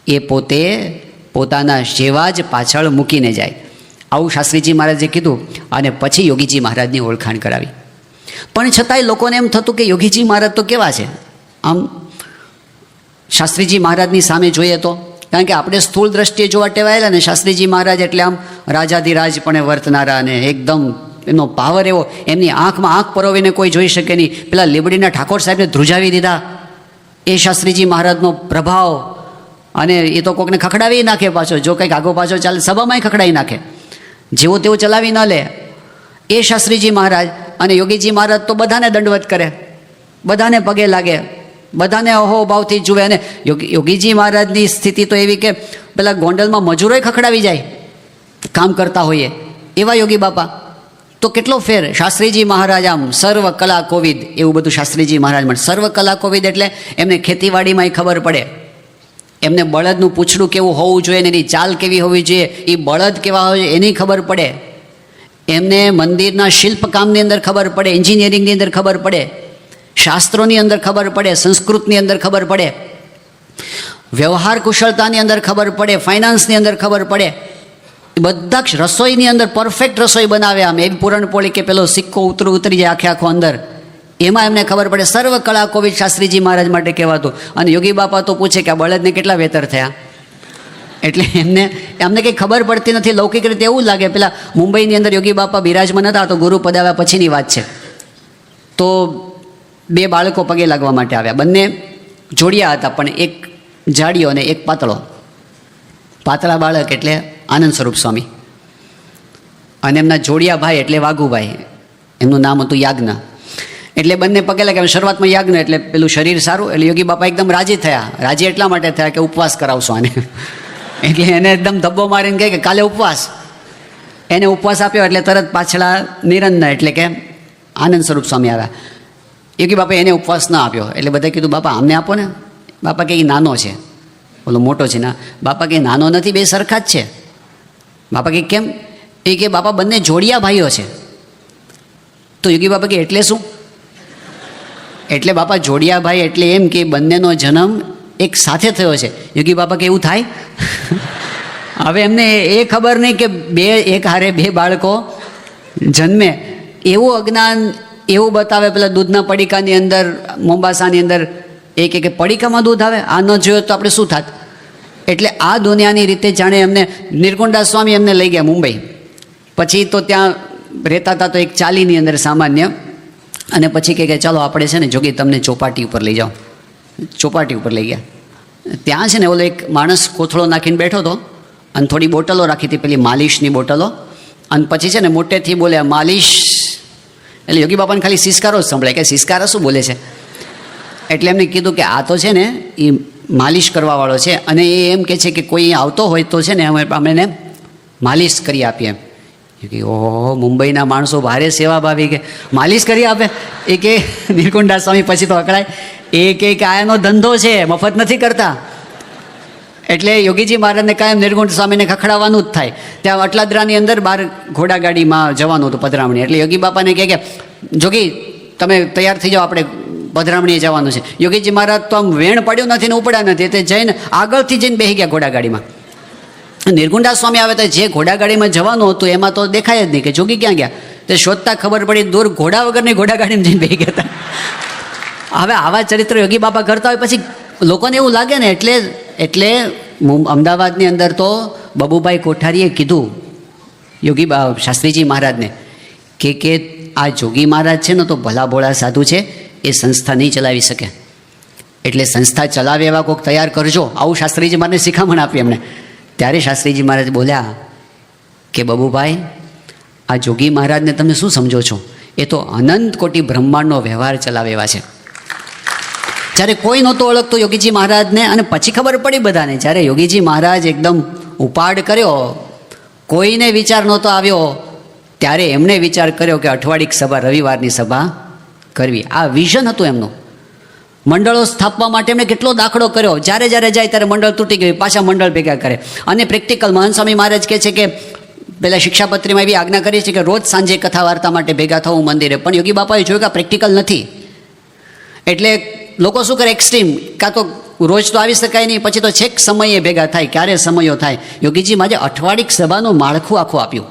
એ પોતે પોતાના જેવા જ પાછળ મૂકીને જાય. આવું શાસ્ત્રીજી મહારાજે કીધું અને પછી યોગીજી મહારાજની ઓળખાણ કરાવી. પણ છતાંય લોકોને એમ થતું કે યોગીજી મહારાજ તો કેવા છે? આમ શાસ્ત્રીજી મહારાજની સામે જોઈએ તો, કારણ કે આપણે સ્થૂળ દ્રષ્ટિએ જોવા ટેવાયેલા ને, શાસ્ત્રીજી મહારાજ એટલે આમ રાજાધિરાજ પણ વર્તનારા અને એકદમ એમનો પાવર એવો, એમની આંખમાં આંખ પરોવીને કોઈ જોઈ શકે નહીં. પેલા લીબડીના ઠાકોર સાહેબને ધ્રુજાવી દીધા, એ શાસ્ત્રીજી મહારાજનો પ્રભાવ. અને એ તો કોઈકને ખખડાવી નાખે પાછો, જો કંઈક આગો પાછો ચાલે સભામાંય ખખડાવી નાખે, જેવો તેવું ચલાવી ન લે એ શાસ્ત્રીજી મહારાજ. અને યોગીજી મહારાજ તો બધાને દંડવત કરે, બધાને પગે લાગે, બધાને અહોભાવથી જુએ. અને યોગીજી મહારાજની સ્થિતિ તો એવી કે પેલા ગોંડલમાં મજૂરોય ખખડાવી જાય કામ કરતા હોઈએ, એવા યોગી બાપા. તો કેટલો ફેર! શાસ્ત્રીજી મહારાજ આમ સર્વ કલા કોવિદ, એવું બધું શાસ્ત્રીજી મહારાજ મળે. સર્વ કલા કોવિદ એટલે એમને ખેતીવાડીમાંય ખબર પડે, એમને બળદનું પૂંછડું કેવું હોવું જોઈએ, એની ચાલ કેવી હોવી જોઈએ, એ બળદ કેવા હોય એની ખબર પડે. એમને મંદિરના શિલ્પકામની અંદર ખબર પડે, એન્જિનિયરિંગની અંદર ખબર પડે, શાસ્ત્રોની અંદર ખબર પડે, સંસ્કૃતની અંદર ખબર પડે, વ્યવહાર કુશળતાની અંદર ખબર પડે, ફાઇનાન્સની અંદર ખબર પડે. બધા રસોઈની અંદર પરફેક્ટ રસોઈ બનાવે. આમ એવી પૂરણપોળી કે પેલો સિક્કો ઉતરી જાય આખે આખો અંદર, એમાં એમને ખબર પડે સર્વ કળા કોવિદ શાસ્ત્રીજી મહારાજ માટે કહેવાતું. અને યોગી બાપા તો પૂછે કે આ બળદને કેટલા વેતર થયા. એટલે એમને કંઈ ખબર પડતી નથી. લૌકિક રીતે એવું લાગે, પેલા મુંબઈની અંદર યોગી બાપા બિરાજમાન હતા તો ગુરુ પધાવ્યા પછીની વાત છે. તો 2 બાળકો પગે લાગવા માટે આવ્યા. બંને જોડિયા હતા, પણ એક જાડિયો અને એક પાતળો. પાતળા બાળક એટલે આનંદ સ્વરૂપ સ્વામી, અને એમના જોડિયા ભાઈ એટલે વાઘુભાઈ. એમનું નામ હતું યાજ્ઞ. એટલે બંને પગે લાગ્યા. શરૂઆતમાં યાજ્ઞ એટલે પેલું શરીર સારું, એટલે યોગી બાપા એકદમ રાજી થયા. રાજી એટલા માટે થયા કે ઉપવાસ કરાવશો આને. એટલે એને એકદમ ધબ્બો મારીને કહે કે કાલે ઉપવાસ. એને ઉપવાસ આપ્યો એટલે તરત પાછળા નિરંજન એટલે કે આનંદ સ્વરૂપ સ્વામી આવ્યા. યોગી બાપા એને ઉપવાસ ના આપ્યો. એટલે બધાએ કીધું બાપા અમને આપો ને. બાપા કે નાનો છે, બોલો મોટો છે ના. બાપા કે નાનો નથી, 2 સરખા જ છે. બાપા કે કેમ? એ કે બાપા બંને જોડિયા ભાઈઓ છે. તો યોગી બાપા કે એટલે શું? એટલે બાપા જોડિયા ભાઈ એટલે એમ કે બંનેનો જન્મ એક સાથે થયો છે. યોગી બાપા કે એવું થાય? હવે એમને એ ખબર નહીં કે એક હારે 2 બાળકો જન્મે. એવું અજ્ઞાન એવું બતાવે. પેલા દૂધના પડીકાની અંદર, મોમ્બાસાની અંદર એ કે પડીકામાં દૂધ આવે, આ ન જોયો તો આપણે શું થાત. એટલે આ દુનિયાની રીતે જાણે એમને નિર્ગુણદાસ સ્વામી એમને લઈ ગયા મુંબઈ. પછી તો ત્યાં રહેતા હતા તો એક ચાલીની અંદર સામાન્ય, અને પછી કે ચાલો આપણે છે ને જોગી તમને ચોપાટી ઉપર લઈ જાઓ. ચોપાટી ઉપર લઈ ગયા. ત્યાં છે ને ઓલો એક માણસ કોથળો નાખીને બેઠો હતો, અને થોડી બોટલો રાખી હતી, પેલી માલિશની બોટલો. અને પછી છે ને મોટેથી બોલ્યા માલિશ. એટલે યોગી બાપાને ખાલી સિસકારો જ સંભળાય કે સિસકારા શું બોલે છે. એટલે એમને કીધું કે આ તો છે ને એ માલિશ કરવાવાળો છે, અને એ એમ કહે છે કે કોઈ આવતો હોય તો છે ને અમે એને માલિશ કરી આપીએ એમ. કે ઓહો, મુંબઈના માણસો ભારે સેવાભાવી, કે માલિશ કરી આપે. એ કે નિર્ગુણદાસ સ્વામી પછી તો અકળાય. એ કે આ એનો ધંધો છે, મફત નથી કરતા. એટલે યોગીજી મહારાજને કાયમ નિર્ગુણ સ્વામીને ખખડાવવાનું જ થાય. ત્યાં અટલાદરાની અંદર બહાર ઘોડાગાડીમાં જવાનું હતું પધરામણી. એટલે યોગી બાપાને કહે કે જોગી તમે તૈયાર થઈ જાઓ, આપણે પધરામણીએ જવાનું છે. યોગીજી મહારાજ તો આમ વેણ પડ્યું નથી ને ઉપડ્યા નથી, તે જઈને આગળથી જઈને બેસી ગયા ઘોડાગાડીમાં. નિર્ગુણદાસ સ્વામી આવે તો જે ઘોડાગાડીમાં જવાનું હતું એમાં તો દેખાય જ નહીં કે જોગી ક્યાં ગયા. તે શોધતા ખબર પડી દૂર ઘોડા વગરની ઘોડાગાડીમાં જઈને બેસી ગયા હતા. હવે આવા ચરિત્ર યોગી બાપા કરતા હોય પછી લોકોને એવું લાગે ને. એટલે અમદાવાદની અંદર તો બબુભાઈ કોઠારીએ કીધું યોગી શાસ્ત્રીજી મહારાજને કે આ જોગી મહારાજ છે ને તો ભલા ભોળા સાધુ છે, એ સંસ્થા નહીં ચલાવી શકે, એટલે સંસ્થા ચલાવે એવા કોઈક તૈયાર કરજો. આવું શાસ્ત્રીજી મહારાજને શિખામણ આપી એમને. ત્યારે શાસ્ત્રીજી મહારાજ બોલ્યા કે બબુભાઈ, આ જોગી મહારાજને તમે શું સમજો છો? એ તો અનંત કોટી બ્રહ્માંડનો વ્યવહાર ચલાવે એવા છે. જ્યારે કોઈ નહોતું ઓળખતું યોગીજી મહારાજને, અને પછી ખબર પડી બધાને. જ્યારે યોગીજી મહારાજ એકદમ ઉપાડ કર્યો, કોઈને વિચાર નહોતો આવ્યો, ત્યારે એમણે વિચાર કર્યો કે અઠવાડિક સભા, રવિવારની સભા કરવી. આ વિઝન હતું એમનું. મંડળો સ્થાપવા માટે એમણે કેટલો દાખલો કર્યો. જ્યારે જ્યારે જાય ત્યારે મંડળ તૂટી ગયું, પાછા મંડળ ભેગા કરે. અને પ્રેક્ટિકલ મહંત સ્વામી મહારાજ કહે છે કે પહેલાં શિક્ષાપત્રીમાં એવી આજ્ઞા કરી છે કે રોજ સાંજે કથા વાર્તા માટે ભેગા થવું મંદિરે. પણ યોગી બાપાએ જોયું કે આ પ્રેક્ટિકલ નથી. એટલે લોકો શું કરે, એક્સ્ટ્રીમ, કાં તો રોજ તો આવી શકાય નહીં, પછી તો છેક સમયે ભેગા થાય. ક્યારે સમયો થાય? યોગીજી માજે અઠવાડિક સભાનું માળખું આખું આપ્યું.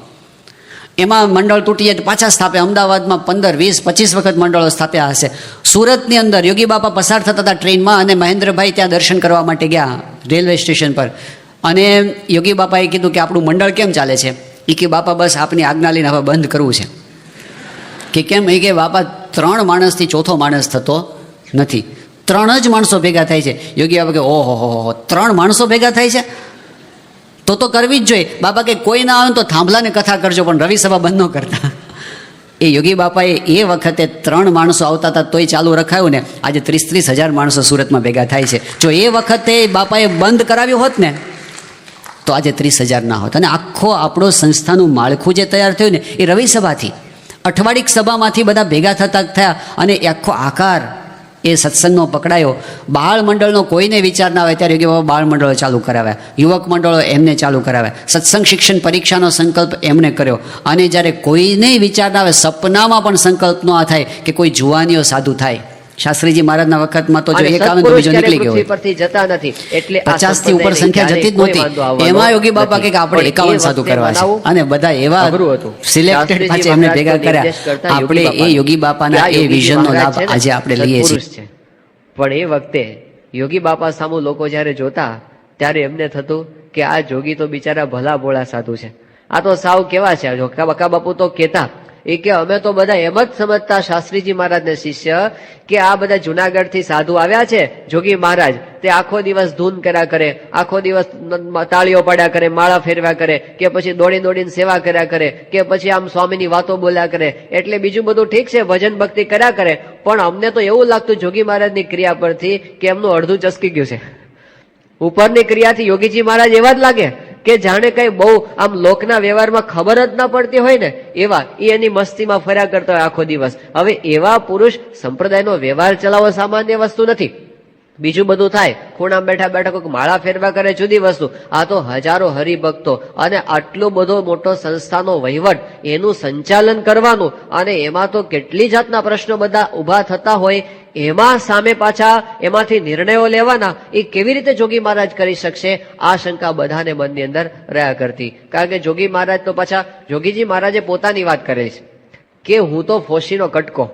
એમાં મંડળ તૂટી જાય તો પાછા સ્થાપે. અમદાવાદમાં 15, 20, 25 વખત મંડળો સ્થાપ્યા હશે. સુરતની અંદર યોગી બાપા પસાર થતા હતા ટ્રેનમાં, અને મહેન્દ્રભાઈ ત્યાં દર્શન કરવા માટે ગયા રેલવે સ્ટેશન પર. અને યોગી બાપાએ કીધું કે આપણું મંડળ કેમ ચાલે છે? એ કે બાપા બસ આપની આજ્ઞા લઈને હવે બંધ કરવું છે. કે કેમ? એ કે બાપા 3 માણસથી ચોથો માણસ થતો નથી, 3 જ માણસો ભેગા થાય છે. યોગી બાપા કે ઓહો, 3 માણસો ભેગા થાય છે તો કરવી જ જોઈએ. બાપા કે કોઈ ના આવે તો થાંભલાને કથા કરજો, પણ રવિ સભા બંધ ન કરતા. એ યોગી બાપાએ એ વખતે 3 માણસો આવતા હતા તોય ચાલુ રખાયું ને. આજે 30-30 હજાર માણસો સુરતમાં ભેગા થાય છે. જો એ વખતે બાપાએ બંધ કરાવ્યું હોત ને તો આજે 30 હજાર ના હોત. અને આખો આપણો સંસ્થાનું માળખું જે તૈયાર થયું ને એ રવિ સભાથી, અઠવાડિક સભામાંથી બધા ભેગા થયા. અને એ આખો આકાર એ સત્સંગનો પકડાયો. બાળ મંડળનો કોઈને વિચાર ના આવે ત્યારે યોગી બાબા બાળ મંડળો ચાલુ કરાવ્યા, યુવક મંડળો એમને ચાલુ કરાવ્યા, સત્સંગ શિક્ષણ પરીક્ષાનો સંકલ્પ એમને કર્યો. અને જ્યારે કોઈને વિચાર ના આવે, સપનામાં પણ સંકલ્પ ન થાય કે કોઈ જુવાનીઓ સાધુ થાય, શાસ્ત્રીજી મહારાજના વખતમાં તો જો અને એક આવે તો સત્પુરુષ બીજો નીકળી ગયો પૃથ્વી પરથી જતા નથી, એટલે આ 50 થી ઉપર સંપ્રદાયને સંખ્યા જતી જ કોઈ નહોતી. વાંધો આવવાનો એમાં યોગી બાપા નથી. કે આપણે પણ 51 સાધુ એ વખતે કરવા છે બનાવવું અને બધા એવા અઘરું હતું. સિલેક્ટેડ પાછા શાસ્ત્રીજી એમને મહારાજ ભેગા તો કર્યા. નિર્દેશ કરતા આપણે એ યોગી બાપાના કે આ એ યોગીજી વિઝનનો મહારાજ લાભ છે ને, આજે આપણે લઈએ છીએ. સત્પુરુષ છે. પણ એ વખતે યોગી બાપા સામુ લોકો જયારે જોતા ત્યારે એમને થતું કે આ જોગી તો બિચારા ભલા ભોળા સાધુ છે, આ તો સાવ કેવા છે. બકા બાપુ તો કેતા એ કે અમે તો બધા એમ જ સમજતા શાસ્ત્રીજી મહારાજને શિષ્ય કે આ બધા જુનાગઢ થી સાધુ આવ્યા છે જોગી મહારાજ, તે આખો દિવસ ધૂન કર્યા કરે, આખો દિવસ તાળીઓ પાડ્યા કરે, માળા ફેરવ્યા કરે, કે પછી દોડી દોડીને સેવા કર્યા કરે, કે પછી આમ સ્વામીની વાતો બોલ્યા કરે, એટલે બીજું બધું ઠીક છે, ભજન ભક્તિ કર્યા કરે. પણ અમને તો એવું લાગતું જોગી મહારાજની ક્રિયા પરથી કે એમનું અડધું ચસકી ગયું છે. ઉપરની ક્રિયાથી યોગીજી મહારાજ એવા જ લાગે કે જાણે કઈ બહુ આમ લોકના વ્યવહારમાં ખબર જ ના પડતી હોય ને એવા, એ એની મસ્તીમાં ફર્યા કરતા હોય આખો દિવસ. હવે એવા પુરુષ સંપ્રદાયનો વ્યવહાર ચલાવવો સામાન્ય વસ્તુ નથી. બીજું બધું થાય, ખૂણામાં બેઠા બેઠા કોઈક માળા ફેરવા કરે જુદી વસ્તુ, આ તો હજારો હરિભક્તો અને આટલો બધો મોટો સંસ્થાનો વહીવટ, એનું સંચાલન કરવાનું, અને એમાં તો કેટલી જાતના પ્રશ્નો બધા ઉભા થતા હોય, એમાં સામે પાછા એમાંથી નિર્ણયો લેવાના, એ કેવી રીતે જોગી મહારાજ કરી શકશે? આ શંકા બધાને મનની અંદર રહ્યા કરતી. કારણ કે જોગી મહારાજ તો પાછા જોગીજી મહારાજે પોતાની વાત કરે છે કે હું તો ફોશીનો કટકો,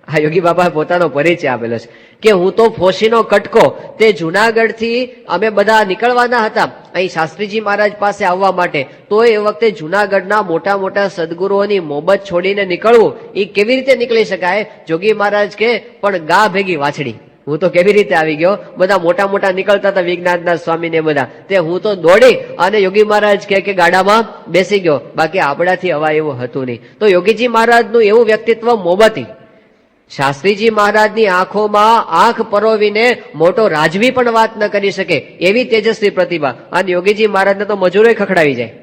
આ યોગી બાપાએ પોતાનો પરિચય આપેલો છે કે હું તો ફોશીનો કટકો. તે જુનાગઢ થી અમે બધા નીકળવાના હતા અહીં શાસ્ત્રીજી મહારાજ પાસે આવવા માટે, તો એ વખતે જુનાગઢના મોટા મોટા સદગુરુઓની મોહબત છોડીને નીકળવું એ કેવી રીતે નીકળી શકાય? જોગી મહારાજ કે પણ ગા ભેગી વાછડી, હું તો કેવી રીતે આવી ગયો? બધા મોટા મોટા નીકળતા હતા વિજ્ઞાનના સ્વામી ને બધા, તે હું તો દોડી અને યોગી મહારાજ કે ગાડામાં બેસી ગયો, બાકી આપણાથી હવા એવું હતું નહીં. તો યોગીજી મહારાજનું એવું વ્યક્તિત્વ મોહબતી, શાસ્ત્રીજી મહારાજની આંખોમાં આંખ પરોવીને મોટો રાજવી પણ વાત ન કરી શકે એવી તેજસ્વી પ્રતિભા. અને યોગીજી મહારાજને તો મજૂરોય ખખડાવી જાય,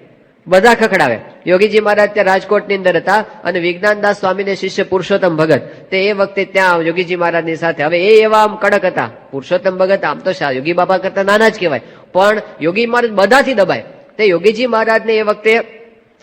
બધા ખખડાવે. યોગીજી મહારાજ ત્યાં રાજકોટની અંદર હતા અને વિજ્ઞાનદાસ સ્વામીને શિષ્ય પુરુષોત્તમ ભગત, તે એ વખતે ત્યાં યોગીજી મહારાજની સાથે. હવે એ એવા આમ કડક હતા. પુરુષોત્તમ ભગત આમ તો યોગી બાપા કરતા નાના જ કહેવાય, પણ યોગી મહારાજ બધાથી દબાય. તે યોગીજી મહારાજને એ વખતે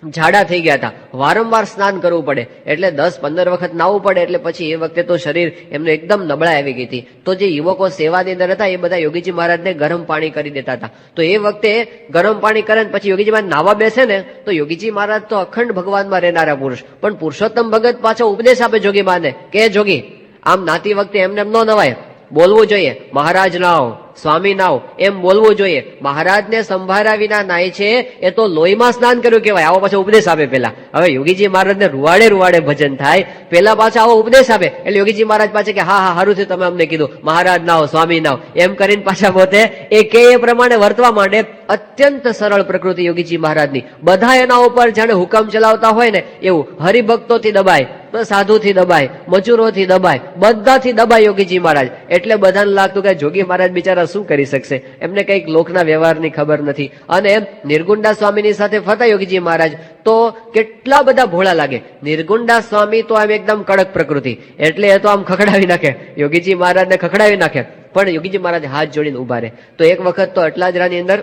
ઝાડા થઈ ગયા હતા, વારંવાર સ્નાન કરવું પડે, એટલે 10-15 વખત નાવું પડે, એટલે પછી એ વખતે તો શરીર એમનું એકદમ નબળાઈ આવી ગઈ હતી. તો જે યુવકો સેવાની અંદર હતા એ બધા યોગીજી મહારાજને ગરમ પાણી કરી દેતા હતા. તો એ વખતે ગરમ પાણી કરે ને પછી યોગીજી મહારાજ નાવા બેસે ને, તો યોગીજી મહારાજ તો અખંડ ભગવાનમાં રહેનારા પુરુષ, પણ પુરુષોત્તમ ભગત પાછો ઉપદેશ આપે જોગી મહારાજને કે જોગી આમ નાતી વખતે એમને એમ ન નવાય, બોલવું જોઈએ મહારાજ નાવ, સ્વામી નાવ એમ બોલવું જોઈએ. મહારાજને સંભાળ્યા વિના નાય છે એ તો લોહીમાં સ્નાન કર્યું કહેવાય. આવો પાછો ઉપદેશ આપે પેલા. હવે યોગીજી મહારાજને રૂવાડે રૂવાડે ભજન થાય, પેલા પાછા આવો ઉપદેશ આપે, એટલે યોગીજી મહારાજ પાછે કે હા હા સારું થયું તમે અમને કીધું, મહારાજ નાવ, સ્વામી નાવ એમ કરીને પાછા પોતે એ કે એ પ્રમાણે વર્તવા માંડે. અત્યંત સરળ પ્રકૃતિ યોગીજી મહારાજની. બધા એના ઉપર જાણે હુકમ ચલાવતા હોય ને એવું. હરિભક્તોથી દબાય, સાધુથી દબાય, મજૂરોથી દબાય, બધાથી દબાય યોગીજી મહારાજ. એટલે બધાને લાગતું કે જોગી મહારાજ બિચારા શું કરી શકશે, એમને કઈક લોકના વ્યવહારની ખબર નથી. અને નિર્ગુંડા સ્વામીની સાથે ફરતા યોગીજી મહારાજ તો કેટલા બધા ભોળા લાગે. નિર્ગુંડા સ્વામી તો આમ એકદમ કડક પ્રકૃતિ, એટલે એ તો આમ ખખડાવી નાખે, યોગીજી મહારાજને ખખડાવી નાખે. પણ યોગીજી મહારાજ હાથ જોડીને ઉભા રહે. તો એક વખત તો અટલાજરાની અંદર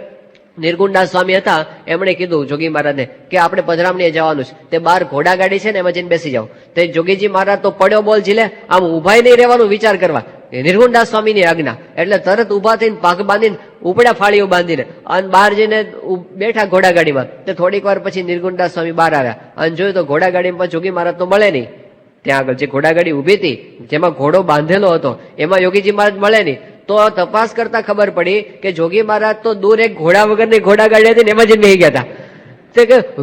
નિર્ગુંડા સ્વામી હતા, એમણે કીધું જોગી મહારાજને કે આપણે પધરામણીએ જવાનું છે, તે બહાર ઘોડા ગાડી છે ને એમાં જઈને બેસી જાવ. તે જોગીજી મહારાજ તો પડ્યો બોલ ઝીલે, આમ ઉભાઈ નહીં રહેવાનું વિચાર કરવા. નિર્ગુંડા સ્વામીની આજ્ઞા એટલે તરત ઉભા થઈને પાક બાંધીને ઉપડા ફાળીઓ બાંધીને અને બહાર જઈને બેઠા ઘોડા ગાડીમાં. તે થોડીક વાર પછી નિર્ગુંડા સ્વામી બહાર આવ્યા અને જોયું તો ઘોડા ગાડીમાં જોગી મહારાજ તો મળે નહીં. ત્યાં આગળ જે ઘોડા ગાડી ઉભી હતી જેમાં ઘોડો બાંધેલો હતો એમાં યોગીજી મહારાજ મળે નહીં. તો તપાસ કરતા ખબર પડી કે જોગી મહારાજ તો દૂર એક ઘોડા વગરની ઘોડા ગાડી હતી ને એમાં જઈને બેસી ગયા હતા.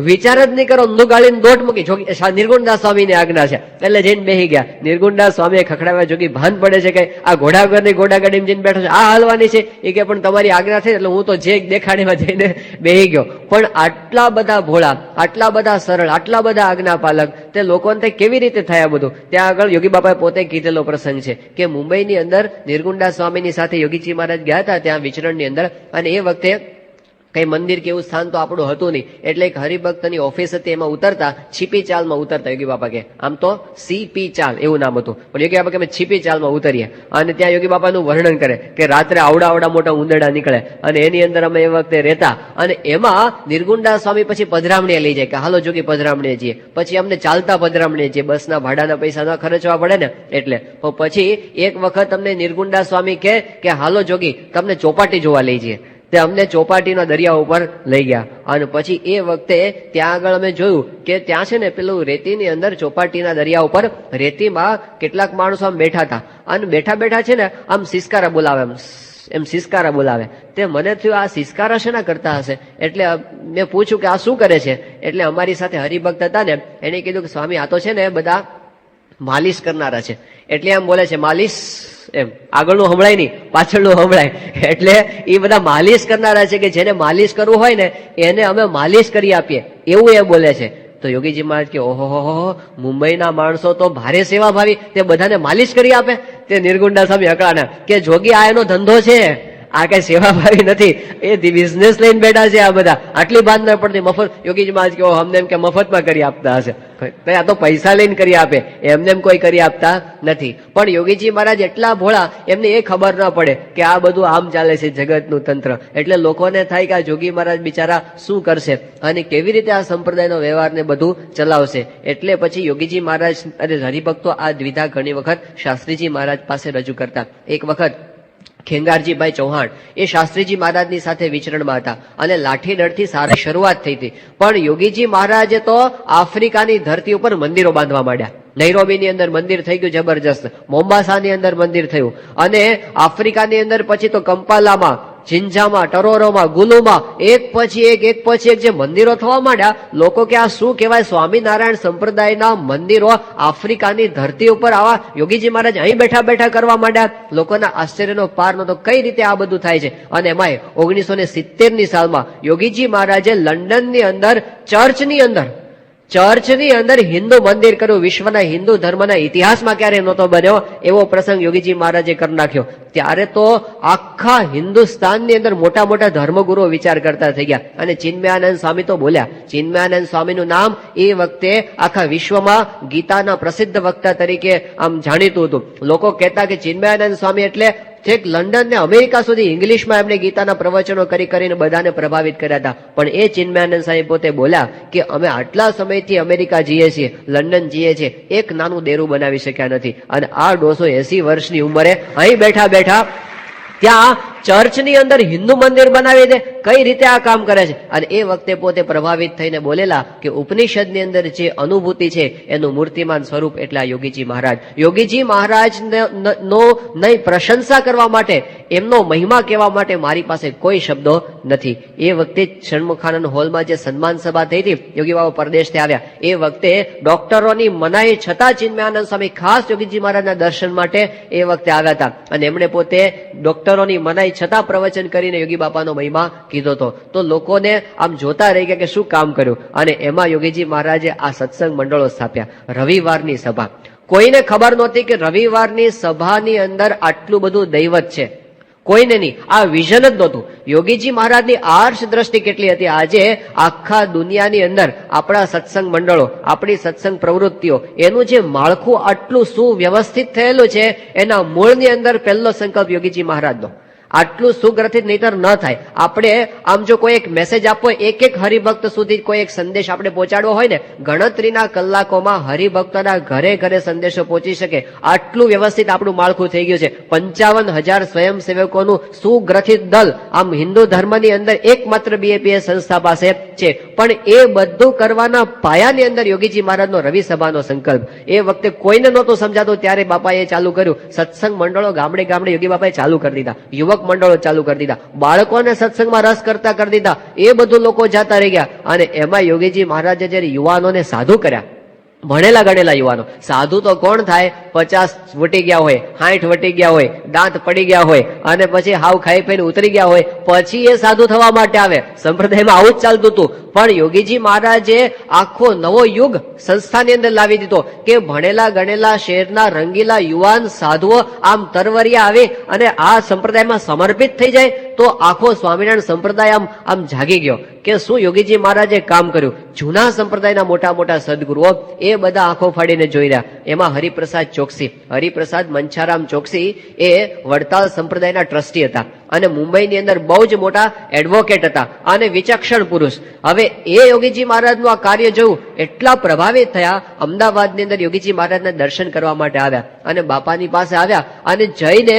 વિચાર જ નહીં કરો, ઊંધું ગાળીને દોટ મૂકી. નિર્ગુણદાસ સ્વામીની આજ્ઞા છે એટલે જઈને બેસી ગયા. નિર્ગુણદાસ સ્વામીએ ખખડાવ્યા, જોગી ભાન પડે છે કે આ ઘોડા વગરની ઘોડા ગાડીમાં જઈને બેઠો છે, આ હાલવાની છે? એ કે પણ તમારી આજ્ઞા થઈ એટલે હું તો જે દેખાડીમાં જઈને બેસી ગયો. પણ આટલા બધા ભોળા, આટલા બધા સરળ, આટલા બધા આજ્ઞાપાલક તે લોકોને કેવી રીતે થયા બધું? ત્યાં આગળ યોગી બાપાએ પોતે કીધેલો પ્રસંગ છે કે મુંબઈની અંદર નિર્ગુંડા સ્વામીની સાથે યોગીજી મહારાજ ગયા હતા ત્યાં વિચરણની અંદર, અને એ વખતે કઈ મંદિર કે એવું સ્થાન તો આપણું હતું નહીં. એટલે એક હરિભક્તની ઓફિસ હતી, એમાં ઉતરતા છીપી ચાલમાં ઉતરતા યોગી બાપા કે, આમ તો સીપી ચાલ એવું નામ હતું, પણ યોગી બાપા કે અમે છીપી ચાલમાં ઉતરીએ. અને ત્યાં યોગી બાપાનું વર્ણન કરે કે રાત્રે આવડા મોટા ઉંદરડા નીકળે અને એની અંદર અમે એ વખતે રહેતા. અને એમાં નિર્ગુંડા સ્વામી પછી પધરામણીએ લઈ જાય કે હાલો જોગી પધરામણીએ જઈએ. પછી અમને ચાલતા પધરામણીએ જઈએ, બસના ભાડાના પૈસા ન ખર્ચવા પડે ને એટલે. પછી એક વખત અમને નિર્ગુંડા સ્વામી કે હાલો જોગી તમને ચોપાટી જોવા લઈ જઈએ. તે અમને ચોપાટીના દરિયા ઉપર લઈ ગયા. અને પછી એ વખતે ત્યાં આગળ અમે જોયું કે ત્યાં છે ને પેલું રેતીની અંદર ચોપાટીના દરિયા ઉપર રેતીમાં કેટલાક માણસો આમ બેઠા હતા. અને બેઠા બેઠા છે ને આમ સિસકારા બોલાવે, એમ સિસકારા બોલાવે. તે મને થયું આ સિસકારા શેના કરતા હશે, એટલે મેં પૂછ્યું કે આ શું કરે છે. એટલે અમારી સાથે હરિભક્ત હતા ને એને કીધું કે સ્વામી આ તો છે ને બધા માલિશ કરનારા છે. એટલે એમ બોલે છે માલિશ, એમ આગળનું સંભળાય નહીં પાછળનું સંભળાય. એટલે એ બધા માલિશ કરનારા છે કે જેને માલિશ કરવું હોય ને એને અમે માલિશ કરી આપીએ એવું એ બોલે છે. તો યોગીજી મહારાજ કે ઓહો, મુંબઈના માણસો તો ભારે સેવાભાવી, તે બધાને માલિશ કરી આપે. તે નિર્ગુંડા સ્વામી અકળાના કે જોગી આ એનો ધંધો છે, આ કઈ સેવાભાવી નથી, એ બિઝનેસ લઈને બેઠા છે આ બધા, આટલી બાદ ન પડતી મફત. યોગીજી મહારાજ કે અમને એમ કે મફતમાં કરી આપતા હશે, આ તો પૈસા લઈને કરી આપે, એમને એમ કોઈ કરી આપતા નથી. પણ યોગીજી મહારાજ એટલા ભોળા, એમને એ ખબર ના પડે કે આ બધું આમ ચાલે છે જગતનું તંત્ર. એટલે લોકોને થાય કે આ જોગી મહારાજ બિચારા શું કરશે અને કેવી રીતે આ સંપ્રદાયનો વ્યવહારને બધું ચલાવશે. એટલે પછી યોગીજી મહારાજ અને હરિભક્તો આ દ્વિધા ઘણી વખત શાસ્ત્રીજી મહારાજ પાસે રજૂ કરતા. એક વખત ખેંગારજીભાઈ ચૌહાણ એ શાસ્ત્રીજી મહારાજની સાથે વિચરણમાં હતા અને લાઠીદળથી સારી શરૂઆત થઈ હતી. પણ યોગીજી મહારાજે તો આફ્રિકાની ધરતી ઉપર મંદિરો બાંધવા માંડ્યા. નૈરોબીની અંદર મંદિર થઈ ગયું જબરજસ્ત, મોમ્બાસાની અંદર મંદિર થયું, અને આફ્રિકાની અંદર પછી તો કંપાલામાં, જિંજામાં, ટરોરોમાં, ગુલુમાં એક પછી એક જે મંદિરો થવા માંડ્યા. લોકો કે આ શું કહેવાય, સ્વામિનારાયણ સંપ્રદાયના મંદિરો આફ્રિકાની ધરતી ઉપર આવા યોગીજી મહારાજ અહીં બેઠા બેઠા કરવા માંડ્યા. લોકોના આશ્ચર્યનો પાર નતો, કઈ રીતે આ બધું થાય છે. અને એમાંય 1970ની સાલમાં યોગીજી મહારાજે લંડનની અંદર ચર્ચની અંદર હિન્દુ મંદિર કર્યું. વિશ્વના હિન્દુ ધર્મના ઇતિહાસમાં ક્યારે નહોતો બન્યો એવો પ્રસંગ યોગીજી મહારાજે કરી નાખ્યો. ત્યારે તો આખા હિન્દુસ્તાનની અંદર મોટા મોટા ધર્મગુરુઓ વિચાર કરતા થઈ ગયા. અને ચિન્મયાનંદ સ્વામી તો બોલ્યા. ચિન્મયાનંદ સ્વામીનું નામ એ વખતે આખા વિશ્વમાં ગીતાના પ્રસિદ્ધ વક્તા તરીકે આમ જાણીતું હતું. લોકો કહેતા કે ચિન્મયાનંદ સ્વામી એટલે છેક લંડન ને અમેરિકા સુધી ઇંગ્લિશમાં એમને ગીતાના પ્રવચનો કરીને બધાને પ્રભાવિત કર્યા હતા. પણ એ ચિન્મયાનંદ સાહેબ પોતે બોલ્યા કે અમે આટલા સમયથી અમેરિકા જઈએ છીએ, લંડન જઈએ છીએ, એક નાનું દેરું બનાવી શક્યા નથી. અને આ 280 વર્ષની ઉંમરે અહીં બેઠા બેઠા ત્યાં ચર્ચની અંદર હિન્દુ મંદિર બનાવી દે, કઈ રીતે આ કામ કરે છે. અને એ વખતે પોતે પ્રભાવિત થઈને બોલેલા કે ઉપનિષદની અંદર જે અનુભૂતિ છે એનું મૂર્તિમાન સ્વરૂપ એટલે આ યોગીજી મહારાજ. યોગીજી મહારાજ નો નહીં પ્રશંસા કરવા માટે, એમનો મહિમા કહેવા માટે મારી પાસે કોઈ શબ્દો નથી. એ વખતે ષણમુખાનંદ હોલમાં જે સન્માન સભા થઈ હતી, યોગી બાબા પરદેશથી આવ્યા, એ વખતે ડોક્ટરોની મનાઈ છતાં ચિન્મયાનંદ સ્વામી ખાસ યોગીજી મહારાજના દર્શન માટે એ વખતે આવ્યા હતા. અને એમણે પોતે ડોક્ટરોની મનાઈ છતાં પ્રવચન કરીને યોગી બાપાનો મહિમા કીધો હતો. તો લોકોને આમ જોતા રહી ગયા કે શું કામ કર્યું. અને એમાં યોગીજી મહારાજે આ સત્સંગ મંડળો સ્થાપ્યા. રવિવારની સભા, કોઈને ખબર નહોતી કે રવિવારની સભાની અંદર આટલું બધું દૈવત છે, કોઈને નહીં, આ વિઝન જ નહોતું. યોગીજી મહારાજની આર્ષ દ્રષ્ટિ કેટલી હતી. આજે આખા દુનિયાની અંદર આપણા સત્સંગ મંડળો, આપણી સત્સંગ પ્રવૃત્તિઓ, એનું જે માળખું આટલું સુવ્યવસ્થિત થયેલું છે, એના મૂળની અંદર પહેલો સંકલ્પ યોગીજી મહારાજનો. આટલું સુગ્રથિત નહીતર ન થાય. આપણે આમ જો કોઈ એક મેસેજ આપવો, એક હરિભક્ત સુધી કોઈ એક સંદેશ આપણે પહોંચાડવો હોય ને, ગણતરીના કલાકોમાં હરિભક્તોના ઘરે ઘરે સંદેશો પહોંચી શકે. આટલું વ્યવસ્થિત આપણું માળખું થઈ ગયું છે. 55,000 સ્વયંસેવકોનું સુગ્રથિત દલ આમ હિન્દુ ધર્મની અંદર એકમાત્ર બીએપીએસ સંસ્થા પાસે છે. પણ એ બધું કરવાના પાયાની અંદર યોગીજી મહારાજનો રવિ સભાનો સંકલ્પ એ વખતે કોઈને નહોતું સમજાતું. ત્યારે બાપાએ ચાલુ કર્યું. સત્સંગ મંડળો ગામડે ગામડે યોગી બાપાએ ચાલુ કરી દીધા. યુવક મંડળો ચાલુ કરી દીધા. બાળકોને સત્સંગમાં રસ કરતા કરી દીધા. એ બધું લોકો જાતા રહી ગયા. અને એમાં યોગીજી મહારાજે જયારે યુવાનોને સાધુ કર્યા, ભણેલા ગણેલા યુવાનો. સાધુ તો કોણ થાય? 50 વટી ગયા હોય, 60 વટી ગયા હોય, દાંત પડી ગયા હોય અને પછી હાવ ખાઈ પીને ઉતરી ગયા હોય, પછી એ સાધુ થવા માટે આવે. સંપ્રદાયમાં આવું જ ચાલતું હતું. પણ યોગીજી મહારાજે આખો નવો યુગ સંસ્થાની અંદર લાવી દીધો કે ભણેલા ગણેલા શહેરના રંગીલા યુવાન સાધુઓ આમ તરવરિયા આવે અને આ સંપ્રદાયમાં સમર્પિત થઈ જાય તો આખો સ્વામિનારાયણ સંપ્રદાય આમ જાગી ગયો કે શું યોગીજી મહારાજે કામ કર્યું. જૂના સંપ્રદાયના મોટા મોટા સદગુરુઓ એ બધા આંખો ફાડીને જોઈ રહ્યા. એમાં હરિપ્રસાદ ચોકસી, હરિપ્રસાદ મંછારામ ચોકસી એ વડતાલ સંપ્રદાયના ટ્રસ્ટી હતા અને મુંબઈની અંદર બહુ જ મોટા એડવોકેટ હતા અને વિચક્ષણ પુરુષ. હવે એ યોગીજી મહારાજનું આ કાર્ય જોયું, એટલા પ્રભાવિત થયા. અમદાવાદની અંદર યોગીજી મહારાજના દર્શન કરવા માટે આવ્યા અને બાપાની પાસે આવ્યા અને જઈને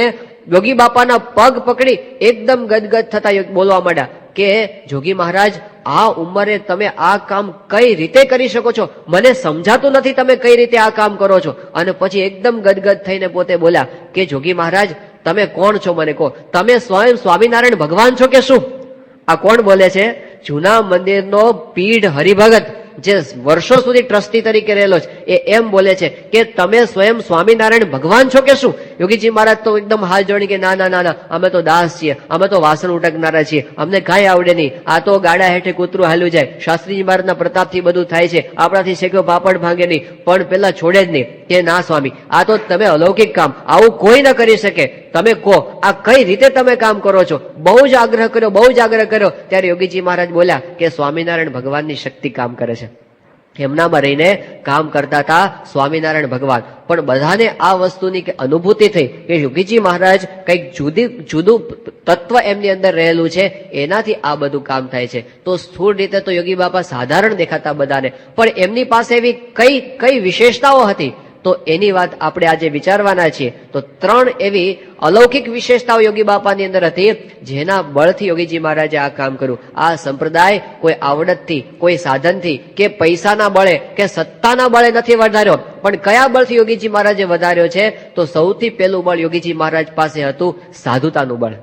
યોગી બાપાના પગ પકડી એકદમ ગદગદ થતા બોલવા માંડ્યા કે જોગી મહારાજ, આ ઉંમરે તમે આ કામ કઈ રીતે કરી શકો છો? મને સમજાતું નથી તમે કઈ રીતે આ કામ કરો છો. અને પછી એકદમ ગદગદ થઈને પોતે બોલ્યા કે જોગી મહારાજ, તમે કોણ છો મને કહો? તમે સ્વયં સ્વામિનારાયણ ભગવાન છો કે શું? આ કોણ બોલે છે? જૂના મંદિરનો પીઢ હરિભગત જે વર્ષો સુધી ટ્રસ્ટી તરીકે રહેલો છે એ એમ બોલે છે કે તમે સ્વયં સ્વામિનારાયણ ભગવાન છો કે શું? યોગીજી મહારાજ તો એકદમ હાથ જોડી કે ના ના ના ના, અમે તો દાસ છીએ, અમે તો વાસણ ઉટકનારા છીએ, અમને કાંઈ આવડે નહીં, આ તો ગાડા હેઠે કૂતરું હાલ્યું જાય. શાસ્ત્રીજી મહારાજના પ્રતાપથી બધું થાય છે, આપણાથી શેક્યો પાપડ ભાંગે નહીં. પણ પેલા છોડે જ નહીં કે ના સ્વામી, આ તો તમે અલૌકિક કામ આવું કોઈ ન કરી શકે. તમે કહો આ કઈ રીતે તમે કામ કરો છો? બહુ જ આગ્રહ કર્યો, બહુ જ આગ્રહ કર્યો. ત્યારે યોગીજી મહારાજ બોલ્યા કે સ્વામિનારાયણ ભગવાનની શક્તિ કામ કરે છે. એમનામાં રહીને કામ કરતા હતા સ્વામિનારાયણ ભગવાન. પણ બધાને આ વસ્તુની અનુભૂતિ થઈ કે યોગીજી મહારાજ કંઈક જુદું તત્વ એમની અંદર રહેલું છે, એનાથી આ બધું કામ થાય છે. તો સ્થૂળ રીતે તો યોગી બાપા સાધારણ દેખાતા બધાને, પણ એમની પાસે એવી કઈ વિશેષતાઓ હતી તો એની વાત આપણે આજે વિચારવાના છીએ. તો 3 એવી અલૌકિક વિશેષતાઓ યોગી બાપાની અંદર હતી જેના બળથી યોગીજી મહારાજે આ કામ કર્યું. આ સંપ્રદાય કોઈ આવડતથી, કોઈ સાધનથી કે પૈસાના બળે કે સત્તાના બળે નથી વધાર્યો. પણ કયા બળથી યોગીજી મહારાજે વધાર્યો છે? તો સૌથી પહેલું બળ યોગીજી મહારાજ પાસે હતું સાધુતાનું બળ.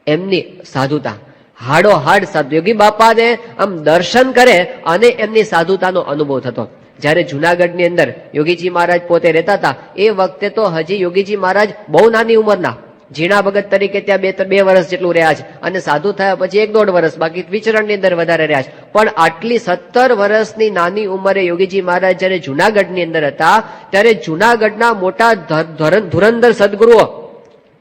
એમની સાધુતા હાડો હાડ સાધુ. યોગી બાપાને આમ દર્શન કરે અને એમની સાધુતાનો અનુભવ થતો. જયારે જુનાગઢની અંદર યોગીજી મહારાજ પોતે રહેતા હતા એ વખતે તો હજી યોગીજી મહારાજ બહુ નાની ઉંમરના ઝીણા ભગત તરીકે ત્યાં 2 વર્ષ જેટલું રહ્યા છે અને સાધુ થયા પછી 1-1.5 વર્ષ, બાકી વિચરણની અંદર વધારે રહ્યા છે. પણ આટલી 17 વર્ષની નાની ઉંમરે યોગીજી મહારાજ જયારે જુનાગઢની અંદર હતા ત્યારે જુનાગઢના મોટા ધુરંધર સદગુરુઓ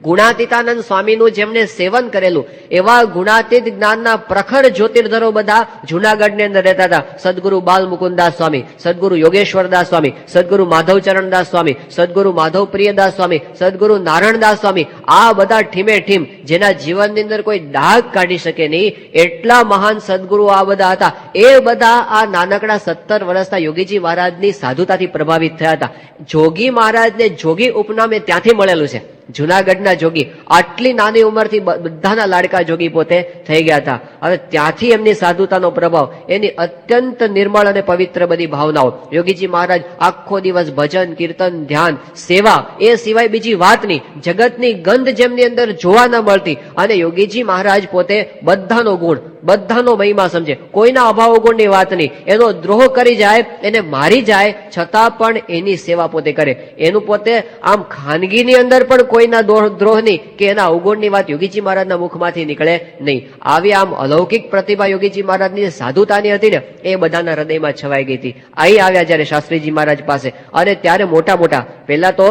ગુણાતીતાનંદ સ્વામીનું જેમને સેવન કરેલું એવા ગુણાતીત જ્ઞાનના પ્રખર જ્યોતિર્ધરો બધા જુનાગઢની અંદર રહેતા હતા. સદગુરુ બાલ મુકુદાસ સ્વામી, સદગુરુ યોગેશ્વરદાસ સ્વામી, સદગુરુ માધવચરણદાસ સ્વામી, સદગુરુ માધવ પ્રિયદાસ સ્વામી, સદગુરુ નારાયણદાસ સ્વામી, આ બધા ઠીમે ઠીમ જેના જીવનની અંદર કોઈ ડાઘ કાઢી શકે નહીં એટલા મહાન સદગુરુઓ આ બધા હતા. એ બધા આ નાનકડા 17 વર્ષના યોગીજી મહારાજની સાધુતાથી પ્રભાવિત થયા હતા. જોગી મહારાજને જોગી ઉપનામે ત્યાંથી મળેલું છે. જુનાગઢના જોગી આટલી નાની ઉંમરથી બધાના લાડકા જોગી પોતે થઈ ગયા હતા. હવે ત્યાંથી એમની સાધુતાનો પ્રભાવ, એની અત્યંત નિર્મળ અને પવિત્ર બધી ભાવનાઓ. યોગીજી મહારાજ આખો દિવસ ભજન, કીર્તન, ધ્યાન, સેવા, એ સિવાય બીજી વાત નહીં. જગતની ગંધ જેમની અંદર જોવા ન મળતી. અને યોગીજી મહારાજ પોતે બધાનો ગુણ, બધાનો મહિમા સમજે, કોઈના અભાવ ગુણની વાત નહીં. એનો દ્રોહ કરી જાય, એને મારી જાય, છતાં પણ એની સેવા પોતે કરે. એનું પોતે આમ ખાનગીની અંદર પણ કોઈના દ્રોહની કે એના અવગુણની વાત યોગીજી મહારાજના મુખમાંથી નીકળે નહીં. આવી આમ અલૌકિક પ્રતિભા યોગીજી મહારાજની સાધુતાની હતી ને એ બધાના હૃદયમાં છવાઈ ગઈ હતી. અહીં આવ્યા જયારે શાસ્ત્રીજી મહારાજ પાસે, અને ત્યારે મોટા મોટા પહેલા તો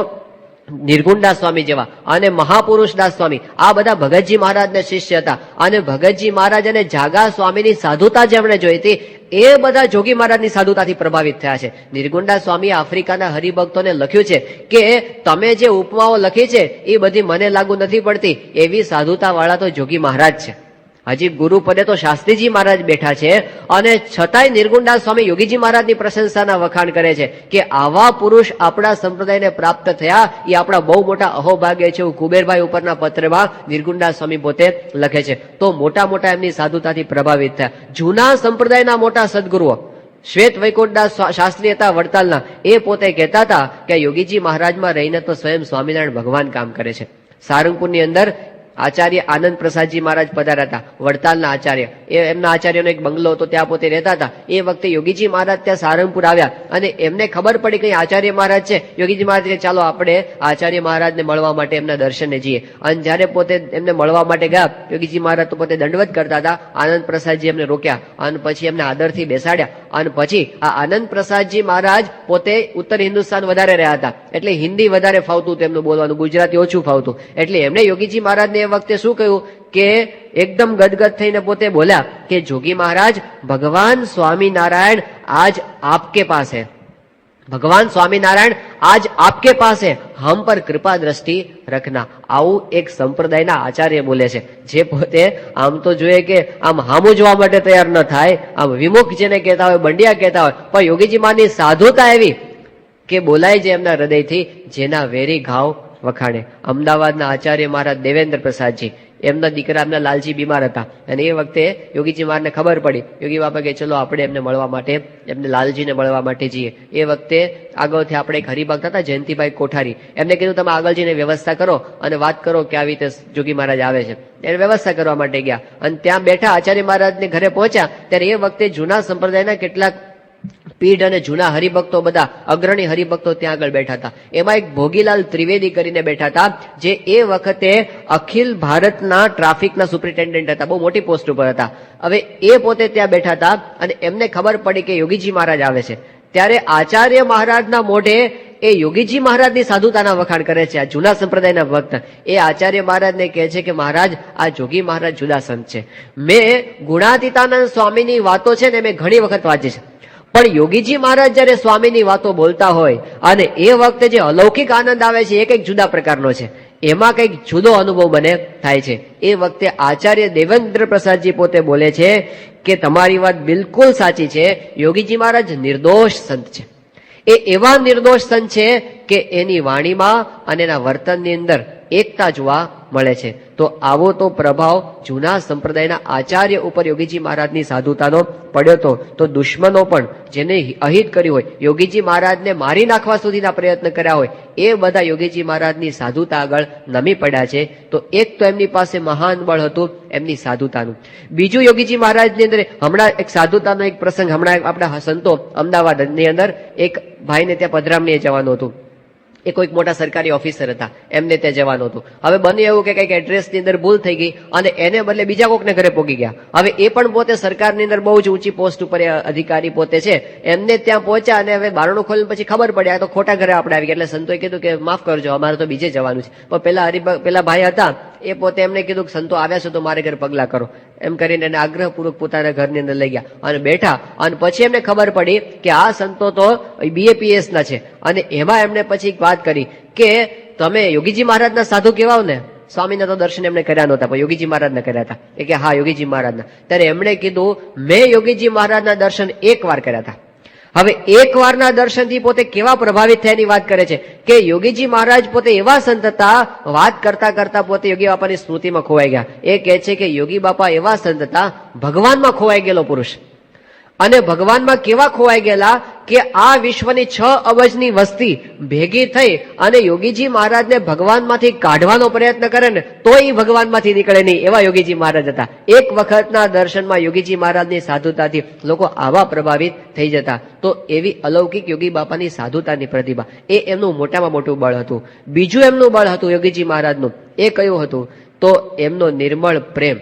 નિર્ગુણદાસ સ્વામી જેવા અને મહાપુરુષદાસ સ્વામી, આ બધા ભગતજી મહારાજના શિષ્ય હતા. અને ભગતજી મહારાજ અને જાગા સ્વામીની સાધુતા જેમણે જોઈ હતી એ બધા જોગી મહારાજની સાધુતાથી પ્રભાવિત થયા છે. નિર્ગુણદાસ સ્વામીએ આફ્રિકાના હરિભક્તોને લખ્યું છે કે તમે જે ઉપમાઓ લખી છે એ બધી મને લાગુ નથી પડતી, એવી સાધુતા વાળા તો જોગી મહારાજ છે. હજી ગુરુ પદે તો શાસ્ત્રીજી મહારાજ બેઠા છે અને છતાંય નિર્ગુણદાસ સ્વામી યોગીજી મહારાજની પ્રશંસાના વખાણ કરે છે કે આવા પુરુષ આપણા સંપ્રદાયને પ્રાપ્ત થયા એ આપણા બહુ મોટા અહોભાગ્ય છે. એવું કુબેરભાઈ ઉપરના પત્રમાં નિર્ગુણદાસ સ્વામી પોતે લખે છે. તો મોટા મોટા એમની સાધુતાથી પ્રભાવિત થયા. જૂના સંપ્રદાયના મોટા સદગુરુઓ શ્વેત વૈકુંઠદાસ શાસ્ત્રી હતા વડતાલના, એ પોતે કહેતા હતા કે યોગીજી મહારાજમાં રહીને તો સ્વયં સ્વામિનારાયણ ભગવાન કામ કરે છે. સારંગપુરની અંદર આચાર્ય આનંદ પ્રસાદજી મહારાજ પધાર્યા હતા, વડતાલના આચાર્ય. એમના આચાર્યનો એક બંગલો હતો, ત્યાં પોતે રહેતા હતા. એ વખતે યોગીજી મહારાજ ત્યાં સારંગપુર આવ્યા અને એમને ખબર પડી કે આચાર્ય મહારાજ છે. યોગીજી મહારાજ કે ચાલો આપણે આચાર્ય મહારાજને મળવા માટે એમના દર્શને જઈએ. અને જયારે પોતે એમને મળવા માટે ગયા, યોગીજી મહારાજ તો પોતે દંડવત કરતા હતા. આનંદ પ્રસાદજી એમને રોક્યા અને પછી એમને આદરથી બેસાડ્યા. અને પછી આ આનંદ પ્રસાદજી મહારાજ પોતે ઉત્તર હિન્દુસ્તાન વધારે રહ્યા હતા, એટલે હિન્દી વધારે ફાવતું હતું એમનું બોલવાનું, ગુજરાતી ઓછું ફાવતું. એટલે એમણે યોગીજી મહારાજને એ વખતે શું કહ્યું કે એકદમ ગદગદ થઈને પોતે બોલ્યા કે જોગી મહારાજ, ભગવાન સ્વામિનારાયણ આજ આપકે પાસ હૈ, ભગવાન સ્વામિનારાયણ આજ આપકે પાસ હૈ, હમ પર કૃપા દ્રષ્ટિ રખના. આવું એક સંપ્રદાયના આચાર્ય બોલે છે, જે પોતે આમ તો જોઈએ કે આમ હામું જોવા માટે તૈયાર ન થાય, આમ વિમુખ જેને કહેતા હોય, બંડિયા કહેતા હોય, પણ યોગીજી માની સાધુતા એવી કે બોલાય છે એમના હૃદયથી, જેના વેરી ઘાવ વખાણે. અમદાવાદના આચાર્ય મહારાજ દેવેન્દ્ર પ્રસાદજી, એમના દીકરા એમના લાલજી બીમાર હતા અને એ વખતે યોગીજી મહારાજને ખબર પડી. યોગી બાપા કે ચલો આપણે એમને મળવા માટે, એમને લાલજીને મળવા માટે જઈએ. એ વખતે આગળથી આપણે એક હરિભક્ત હતા જયંતિભાઈ કોઠારી, એમને કીધું તમે આગળ જઈને વ્યવસ્થા કરો અને વાત કરો કે આવી રીતે જોગી મહારાજ આવે છે. એને વ્યવસ્થા કરવા માટે ગયા અને ત્યાં બેઠા આચાર્ય મહારાજને ઘરે પહોંચ્યા ત્યારે એ વખતે જૂના સંપ્રદાયના કેટલાક પીઢ અને જૂના હરિભક્તો, બધા અગ્રણી હરિભક્તો ત્યાં આગળ બેઠા હતા. એમાં એક ભોગીલાલ ત્રિવેદી કરીને બેઠા હતા, જે એ વખતે અખિલ ભારતના ટ્રાફિકના સુપ્રિન્ટેન્ડન્ટ હતા, બહુ મોટી પોસ્ટ ઉપર હતા. હવે એ પોતે ત્યાં બેઠા હતા અને એમને ખબર પડી કે યોગીજી મહારાજ આવે છે. ત્યારે આચાર્ય મહારાજના મોઢે એ યોગીજી મહારાજની સાધુતાના વખાણ કરે છે. આ જૂના સંપ્રદાયના ભક્ત એ આચાર્ય મહારાજને કહે છે કે મહારાજ, આ જોગી મહારાજ જુદા સંત છે. મેં ગુણાતીતાનંદ સ્વામીની વાતો છે ને મેં ઘણી વખત વાંચી છે, પણ યોગીજી મહારાજ જયારે સ્વામીની વાતો બોલતા હોય અને એ વખતે જે અલૌકિક આનંદ આવે છે, એક જુદા પ્રકારનો છે. એમાં કંઈક જુદો અનુભવ મને થાય છે. એ વખતે આચાર્ય દેવેન્દ્ર પ્રસાદજી પોતે બોલે છે કે તમારી વાત બિલકુલ સાચી છે, યોગીજી મહારાજ નિર્દોષ સંત છે. એ એવા નિર્દોષ સંત છે કે એની વાણીમાં અને એના વર્તનની અંદર એકતા જોવા મળે છે. તો આવો તો પ્રભાવ જૂના સંપ્રદાયના આચાર્ય ઉપર યોગીજી મહારાજની સાધુતાનો પડ્યો તો દુશ્મનો પણ જેને અહિત કર્યું હોય, યોગીજી મહારાજને મારી નાખવા સુધીના પ્રયત્ન કર્યા હોય, એ બધા યોગીજી મહારાજની સાધુતા આગળ નમી પડ્યા છે. તો એક તો એમની પાસે મહાન બળ હતું એમની સાધુતાનું. બીજું યોગીજી મહારાજની અંદર હમણાં એક સાધુતાનો એક પ્રસંગ, હમણાં આપણા સંતો અમદાવાદની અંદર એક ભાઈને ત્યાં પધરામણીએ જવાનું હતું. એ કોઈક મોટા સરકારી ઓફિસર હતા, એમને ત્યાં જવાનું હતું. હવે બને એવું કે કઈક એડ્રેસની અંદર ભૂલ થઈ ગઈ અને એને બદલે બીજા કોકને ઘરે પોગી ગયા. હવે એ પણ પોતે સરકારની અંદર બહુ જ ઊંચી પોસ્ટ ઉપર અધિકારી પોતે છે, એમને ત્યાં પહોંચ્યા અને હવે બારણું ખોલીને પછી ખબર પડી આ તો ખોટા ઘરે આપણે આવી ગયા. એટલે સંતોએ કીધું કે માફ કરજો, અમારે તો બીજે જવાનું છે. પણ પેલા ભાઈ હતા એ પોતે એમને કીધું કે સંતો આવ્યા છે તો મારે ઘરે પગલા કરો, એમ કરીને એને આગ્રહપૂર્વક પોતાના ઘરની અંદર લઈ ગયા અને બેઠા. અને પછી એમને ખબર પડી કે આ સંતો તો BAPS ના છે અને એમાં એમને પછી વાત કરી કે તમે યોગીજી મહારાજના સાધુ કહેવાઓ ને. સ્વામીના તો દર્શન એમને કર્યા નહોતા, પણ યોગીજી મહારાજના કર્યા હતા. એ કે હા યોગીજી મહારાજના. ત્યારે એમણે કીધું મેં યોગીજી મહારાજના દર્શન એક વાર કર્યા હતા. હવે એક વારના દર્શનથી પોતે કેવા પ્રભાવિત થયાની વાત કરે છે કે યોગીજી મહારાજ પોતે એવા સંત હતા, વાત કરતા કરતા પોતે યોગી બાપાની સ્મૃતિમાં ખોવાઈ ગયા. એ કહે છે કે યોગી બાપા એવા સંત હતા, ભગવાનમાં ખોવાઈ ગયેલો પુરુષ. અને ભગવાનમાં કેવા ખોવાઈ ગયેલા કે આ વિશ્વની 6 અબજની વસ્તી ભેગી થઈ અને યોગીજી મહારાજને ભગવાનમાંથી કાઢવાનો પ્રયત્ન કરે ને તો એ ભગવાનમાંથી નીકળે નહીં, એવા યોગીજી મહારાજ હતા. એક વખતના દર્શનમાં યોગીજી મહારાજની સાધુતાથી લોકો આવા પ્રભાવિત થઈ જતા. તો એવી અલૌકિક યોગી બાપાની સાધુતાની પ્રતિભા, એ એમનું મોટામાં મોટું બળ હતું. બીજું એમનું બળ હતું યોગીજી મહારાજનું, એ કયું હતું? તો એમનો નિર્મળ પ્રેમ.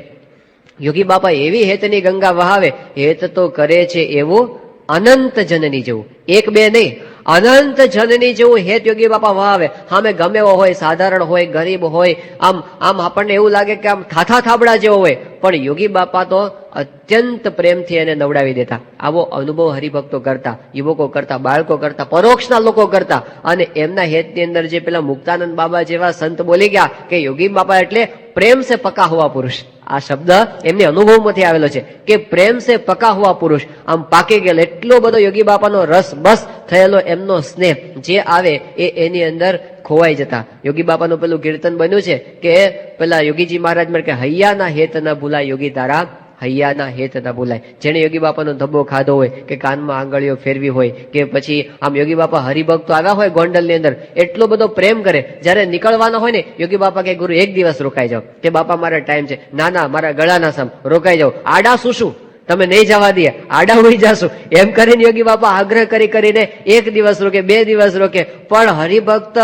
યોગી બાપા એવી હેતની ગંગા વહાવે, હેત તો કરે છે એવું અનંત જનની જેવું, એક બે નહીં, અનંત જનની જેવું હેત યોગી બાપા વહાવે. સામે ગમે એવો હોય, સાધારણ હોય, ગરીબ હોય, આમ આપણને એવું લાગે કે આમ થાથા થાબડા જેવો હોય, પણ યોગી બાપા તો અત્યંત પ્રેમથી એને નવડાવી દેતા. આવો અનુભવ હરિભક્તો કરતા, યુવકો કરતા, બાળકો કરતા, પરોક્ષના લોકો કરતા. અને એમના હેતની અંદર જે પેલા મુક્તાનંદ બાબા જેવા સંત બોલી ગયા કે યોગી બાપા એટલે પ્રેમ સે પકા હુઆ પુરુષ. આ શબ્દ એમની અનુભવમાંથી આવેલો છે કે પ્રેમ સે પકા હુઆ પુરુષ, આમ પાકી ગયેલો. એટલો બધો યોગી બાપાનો રસ બસ થયેલો એમનો સ્નેહ જે આવે એ એની અંદર ખોવાઈ જતા. યોગી બાપાનું પેલું કીર્તન બન્યું છે કે પેલા યોગીજી મહારાજ કે હૈયાના હેત ન ભૂલા યોગી તારા હૈયાના હેત ના ભૂલાય. જેને યોગી બાપાનો ધબ્બો ખાધો હોય કે કાનમાં આંગળીઓ ફેરવી હોય કે પછી આમ યોગી બાપા હરિભક્તો આવ્યા હોય ગોંડલની અંદર, એટલો બધો પ્રેમ કરે. જયારે નીકળવાના હોય ને યોગી બાપા કે ગુરુ એક દિવસ રોકાઈ જાઓ, કે બાપા મારા ટાઈમ છે. ના ના, મારા ગળાના સમ રોકાઈ જાઓ. આડા શું તમે નહીં જવા દે, આડા ઉડી જાશું એમ કરીને યોગી બાપા આગ્રહ કરીને એક દિવસ રોકે, 2 દિવસ રોકે. પણ હરિભક્ત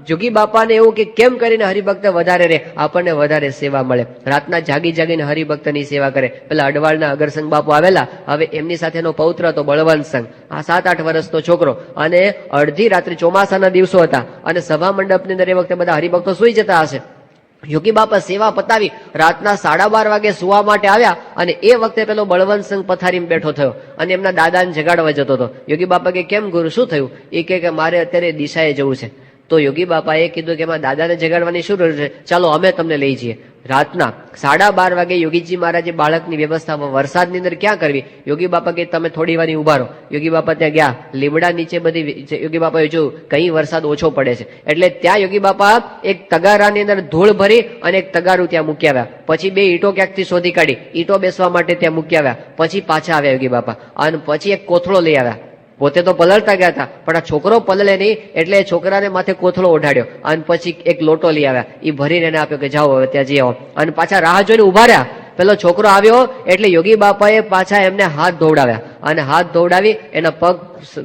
જોગી બાપાને એવું કે કેમ કરીને હરિભક્ત વધારે રહે, આપણને વધારે સેવા મળે. રાતના જાગીને હરિભક્તની સેવા કરે. પેલા અડવાળના અગરસંગ બાપુ આવેલા, હવે એમની સાથેનો પૌત્ર હતો બળવંત સંઘ, આ 7-8 વર્ષનો છોકરો. અને અડધી રાત્રે ચોમાસાના દિવસો હતા અને સભા મંડપની અંદર એ વખતે બધા હરિભક્તો સુઈ જતા હશે. યોગી બાપા સેવા પતાવી રાતના 12:30 વાગે સુવા માટે આવ્યા અને એ વખતે પેલો બળવંત સંઘ પથારીમાં બેઠો થયો અને એમના દાદાને જગાડવા જતો હતો. યોગી બાપા કે કેમ ગુરુ શું થયું? એ કે મારે અત્યારે દિશાએ જવું છે. તો યોગી બાપાએ કીધું કે એમાં દાદાને જગાડવાની શું જરૂર છે, ચાલો અમે તમને લઈ જઈએ. રાતના 12:30 વાગે યોગીજી મહારાજે બાળકની વ્યવસ્થા વરસાદની અંદર ક્યાં કરવી, યોગી બાપા કે તમે થોડી વાર ઉભા રહો. યોગી બાપા ત્યાં ગયા, લીમડા નીચે બધી યોગી બાપાએ જોયું કઈ વરસાદ ઓછો પડે છે, એટલે ત્યાં યોગી બાપા એક તગારાની અંદર ધૂળ ભરી અને એક તગારું ત્યાં મૂકી આવ્યા. પછી 2 ઈંટો ક્યાંકથી શોધી કાઢી, ઈંટો બેસવા માટે ત્યાં મૂકી આવ્યા. પછી પાછા આવ્યા યોગી બાપા અને પછી એક કોથળો લઈ આવ્યા. પોતે તો પલળતા ગયા હતા, પણ આ છોકરો પલળે નહીં એટલે છોકરાને માથે કોથળો ઓઢાડ્યો અને પછી એક લોટો લઈ આવ્યા. એ ભરીને એને આપ્યો કે જાઓ હવે ત્યાં જઈ આવો. અને પાછા રાહ જોઈને ઉભા રહ્યા. પેલો છોકરો આવ્યો એટલે યોગી બાપાએ પાછા એમને હાથ ધોવડાવ્યા અને હાથ ધોવડાવી એના પગ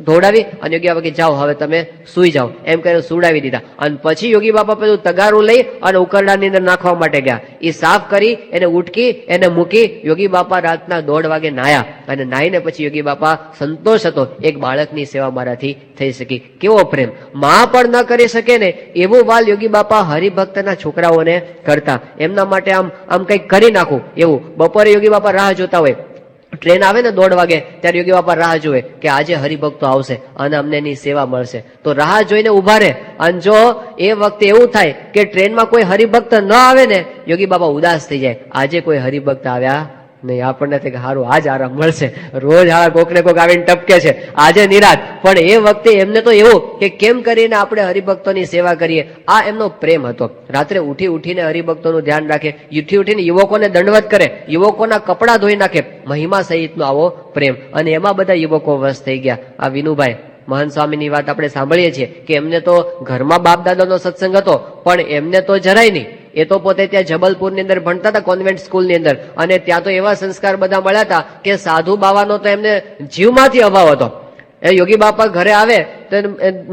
ધોવડાવી અને યોગી બાપા કે જાઓ હવે તમે સુઈ જાઓ એમ કરીને સુવડાવી દીધા. અને પછી યોગી બાપા પેલું તગારું લઈ અને ઉકરડાની અંદર નાખવા માટે ગયા. એ સાફ કરી એને ઉટકી એને મૂકી. યોગી બાપા રાતના 1:30 વાગે નાયા અને નાહીને પછી યોગી બાપા સંતોષ હતો, એક બાળકની સેવા મારાથી થઈ શકી. કેવો પ્રેમ! માં પણ ન કરી શકે ને એવું વાલ યોગી બાપા હરિભક્તના છોકરાઓને કરતા. એમના માટે આમ કંઈક કરી નાખું એવું. બપોરે યોગી બાપા રાહ જોતા હોય, ટ્રેન આવે ને 1:30 વાગે ત્યારે યોગી બાપા રાહ જોવે કે આજે હરિભક્તો આવશે અને અમને એની સેવા મળશે. તો રાહ જોઈને ઉભા રહે. અને જો એ વખતે એવું થાય કે ટ્રેનમાં કોઈ હરિભક્ત ન આવે ને, યોગી બાપા ઉદાસ થઈ જાય, આજે કોઈ હરિભક્ત આવ્યા નહીં, આપણને સારું આજ આરામ મળશે. રોજ કોક ને કોક આવીને ટપકે છે, આજે નિરાત. પણ એ વખતે એમને તો એવું કે કેમ કરીને આપણે હરિભક્તોની સેવા કરીએ. આ એમનો પ્રેમ હતો. રાત્રે ઉઠીને હરિભક્તોનું ધ્યાન રાખે, ઉઠીને યુવકોને દંડવત કરે, યુવકોના કપડા ધોઈ નાખે. મહિમા સહિતનો આવો પ્રેમ. અને એમાં બધા યુવકો વશ થઈ ગયા. આ વિનુભાઈ મહંત સ્વામીની વાત આપણે સાંભળીએ છીએ કે એમને તો ઘરમાં બાપ દાદાનો સત્સંગ હતો, પણ એમને તો જરાય નહીં. એ તો પોતે ત્યાં જબલપુરની અંદર ભણતા હતા કોન્વેન્ટ સ્કૂલની અંદર, અને ત્યાં તો એવા સંસ્કાર બધા મળ્યા હતા કે સાધુ બાવાનો તો એમને જીવમાંથી અભાવ હતો. એ યોગી બાપા ઘરે આવે તો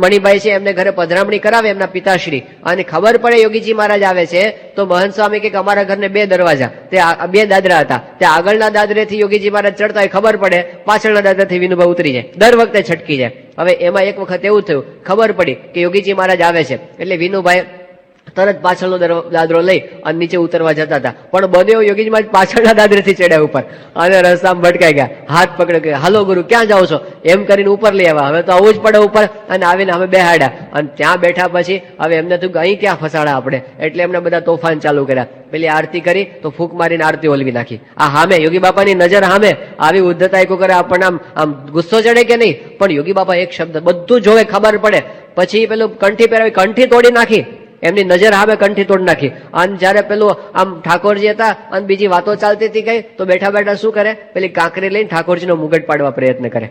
મણિભાઈ છે એમને ઘરે પધરામણી કરાવે એમના પિતાશ્રી, અને ખબર પડે યોગીજી મહારાજ આવે છે તો મહંત સ્વામી કે અમારા ઘરને 2 દરવાજા, તે 2 દાદરા હતા, તે આગળના દાદરેથી યોગીજી મહારાજ ચડતા હોય, ખબર પડે પાછળના દાદરાથી વિનુભાઈ ઉતરી જાય, દર વખતે છટકી જાય. હવે એમાં એક વખત એવું થયું, ખબર પડી કે યોગીજી મહારાજ આવે છે એટલે વિનુભાઈ તરત પાછળનો દાદરો લઈ અને નીચે ઉતરવા જતા હતા. પણ બન્યો યોગીજી મહારાજ પાછળના દાદરેથી ચડ્યા ઉપર અને રસ્તામાં ભટકાઈ ગયા. હાથ પકડે કે હાલો ગુરુ ક્યાં જાઓ છો એમ કરીને ઉપર લઈ આવ્યા. હવે તો આવવું જ પડે ઉપર. અને આવીને અમે બેહાડ્યા અને ત્યાં બેઠા પછી હવે એમને થયું અહીં ક્યાં ફસાડા આપણે, એટલે એમને બધા તોફાન ચાલુ કર્યા. પેલી આરતી કરી તો ફૂંક મારીને આરતી ઓલવી નાખી. આ સામે યોગી બાપાની નજર સામે આવી ઉદ્ધતા કરે, આપણને આમ ગુસ્સો ચડે કે નહીં, પણ યોગી બાપા એક શબ્દ બધું જોવે, ખબર પડે. પછી પેલું કંઠી પહેરાવી કંઠી તોડી નાખી, એમની નજર સામે કંઠી તોડ નાખી. અને જયારે પેલું આમ ઠાકોરજી હતા અને બીજી વાતો ચાલતી હતી કઈ, તો બેઠા બેઠા શું કરે, પેલી કાંકરી લઈને ઠાકોરજીનો મુગટ પાડવા પ્રયત્ન કરે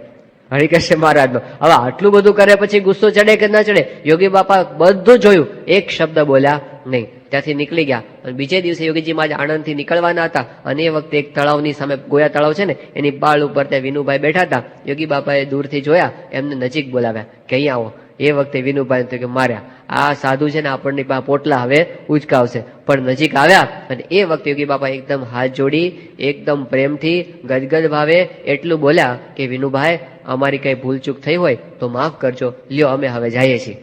હરિકૃષ્ણ મહારાજનો. હવે આટલું બધું કરે પછી ગુસ્સો ચડે કે ના ચડે? યોગી બાપા બધું જોયું, એક શબ્દ બોલ્યા નહીં. ત્યાંથી નીકળી ગયા. અને બીજે દિવસે યોગીજી મહારાજ આણંદથી નીકળવાના હતા અને એ વખતે એક તળાવની સામે, ગોયા તળાવ છે ને એની પાળ ઉપર ત્યાં વિનુભાઈ બેઠા હતા. યોગી બાપાએ દૂરથી જોયા, એમને નજીક બોલાવ્યા કે અહીંયા આવો. એ વખતે વિનુભાઈ કે માર્યા, આ સાધુ છે ને આપણને પોટલા હવે ઉચકાવશે. પણ નજીક આવ્યા અને એ વખતે યોગી બાપા એકદમ હાથ જોડી એકદમ પ્રેમથી ગદગદ ભાવે એટલું બોલ્યા કે વિનુભાઈ અમારી કઈ ભૂલચૂક થઈ હોય તો માફ કરજો, લ્યો અમે હવે જઈએ છીએ.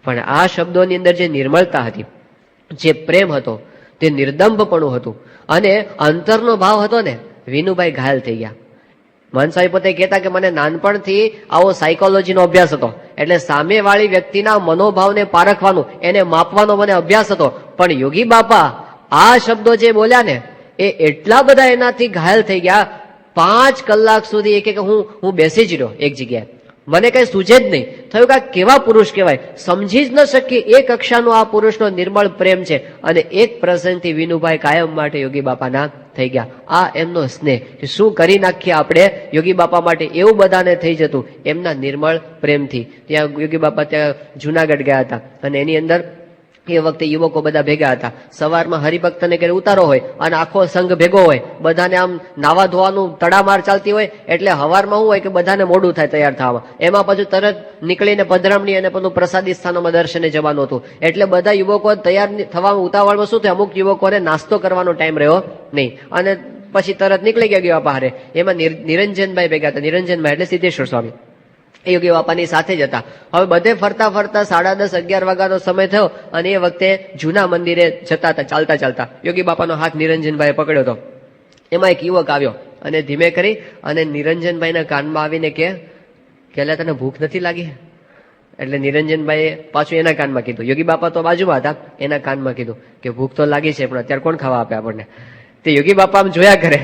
પણ આ શબ્દોની અંદર જે નિર્મળતા હતી, જે પ્રેમ હતો, તે નિર્દંભપણું હતું અને અંતરનો ભાવ હતો ને, વિનુભાઈ ઘાયલ થઈ ગયા. મનસાઈ પોતે કહેતા કે મને નાનપણથી આવો સાયકોલોજીનો અભ્યાસ હતો, એટલે સામેવાળી વ્યક્તિના મનોભાવને પારખવાનું, એને માપવાનો મને અભ્યાસ હતો. પણ યોગી બાપા આ શબ્દો જે બોલ્યા ને, એ એટલા બધા એનાથી ઘાયલ થઈ ગયા. 5 કલાક સુધી એક હું બેસી જ રહ્યો એક જગ્યાએ. મને કઈ સૂઝે જ નહીં. થયું કે આ કેવા પુરુષ કહેવાય, સમજી જ ન શકીએ એ કક્ષાનો આ પુરુષનો નિર્મળ પ્રેમ છે. અને એક પ્રસંગથી વિનુભાઈ કાયમ માટે યોગી બાપાના થઈ ગયા. આ એમનો સ્નેહ કે શું કરી નાખીએ આપણે યોગી બાપા માટે, એવું બધાને થઈ જતું એમના નિર્મળ પ્રેમથી. ત્યાં યોગી બાપા ત્યાં જુનાગઢ ગયા હતા અને એની અંદર એ વખતે યુવકો બધા ભેગા હતા. સવારમાં હરિભક્તને ઘરે ઉતારો હોય અને આખો સંઘ ભેગો હોય, બધાને આમ નાવા ધોવાનું તડામાર ચાલતી હોય, એટલે હવારમાં શું હોય કે બધાને મોડું થાય તૈયાર થવામાં. એમાં પાછું તરત નીકળીને પધરામણી અને પેલું પ્રસાદી સ્થાનોમાં દર્શને જવાનું હતું. એટલે બધા યુવકો તૈયાર થવામાં ઉતાવળમાં શું થયું, અમુક યુવકોને નાસ્તો કરવાનો ટાઈમ રહ્યો નહીં અને પછી તરત નીકળી ગયા બહારે. એમાં નિરંજનભાઈ ભેગા હતા. નિરંજનભાઈ એટલે સિદ્ધેશ્વર સ્વામી એ યોગી બાપાની સાથે જ હતા. હવે બધે ફરતા ફરતા 10:30-11 વાગ્યાનો સમય થયો અને એ વખતે જૂના મંદિરે જતા હતા ચાલતા ચાલતા. યોગી બાપાનો હાથ નિરંજનભાઈએ પકડ્યો હતો. એમાં એક યુવક આવ્યો અને ધીમે કરી અને નિરંજનભાઈના કાનમાં આવીને કે અલા તને ભૂખ નથી લાગી? એટલે નિરંજનભાઈએ પાછું એના કાનમાં કીધું. યોગી બાપા તો બાજુમાં હતા, એના કાનમાં કીધું કે ભૂખ તો લાગી છે પણ અત્યારે કોણ ખાવા આપે આપણને. તે યોગી બાપા આમ જોયા કરે.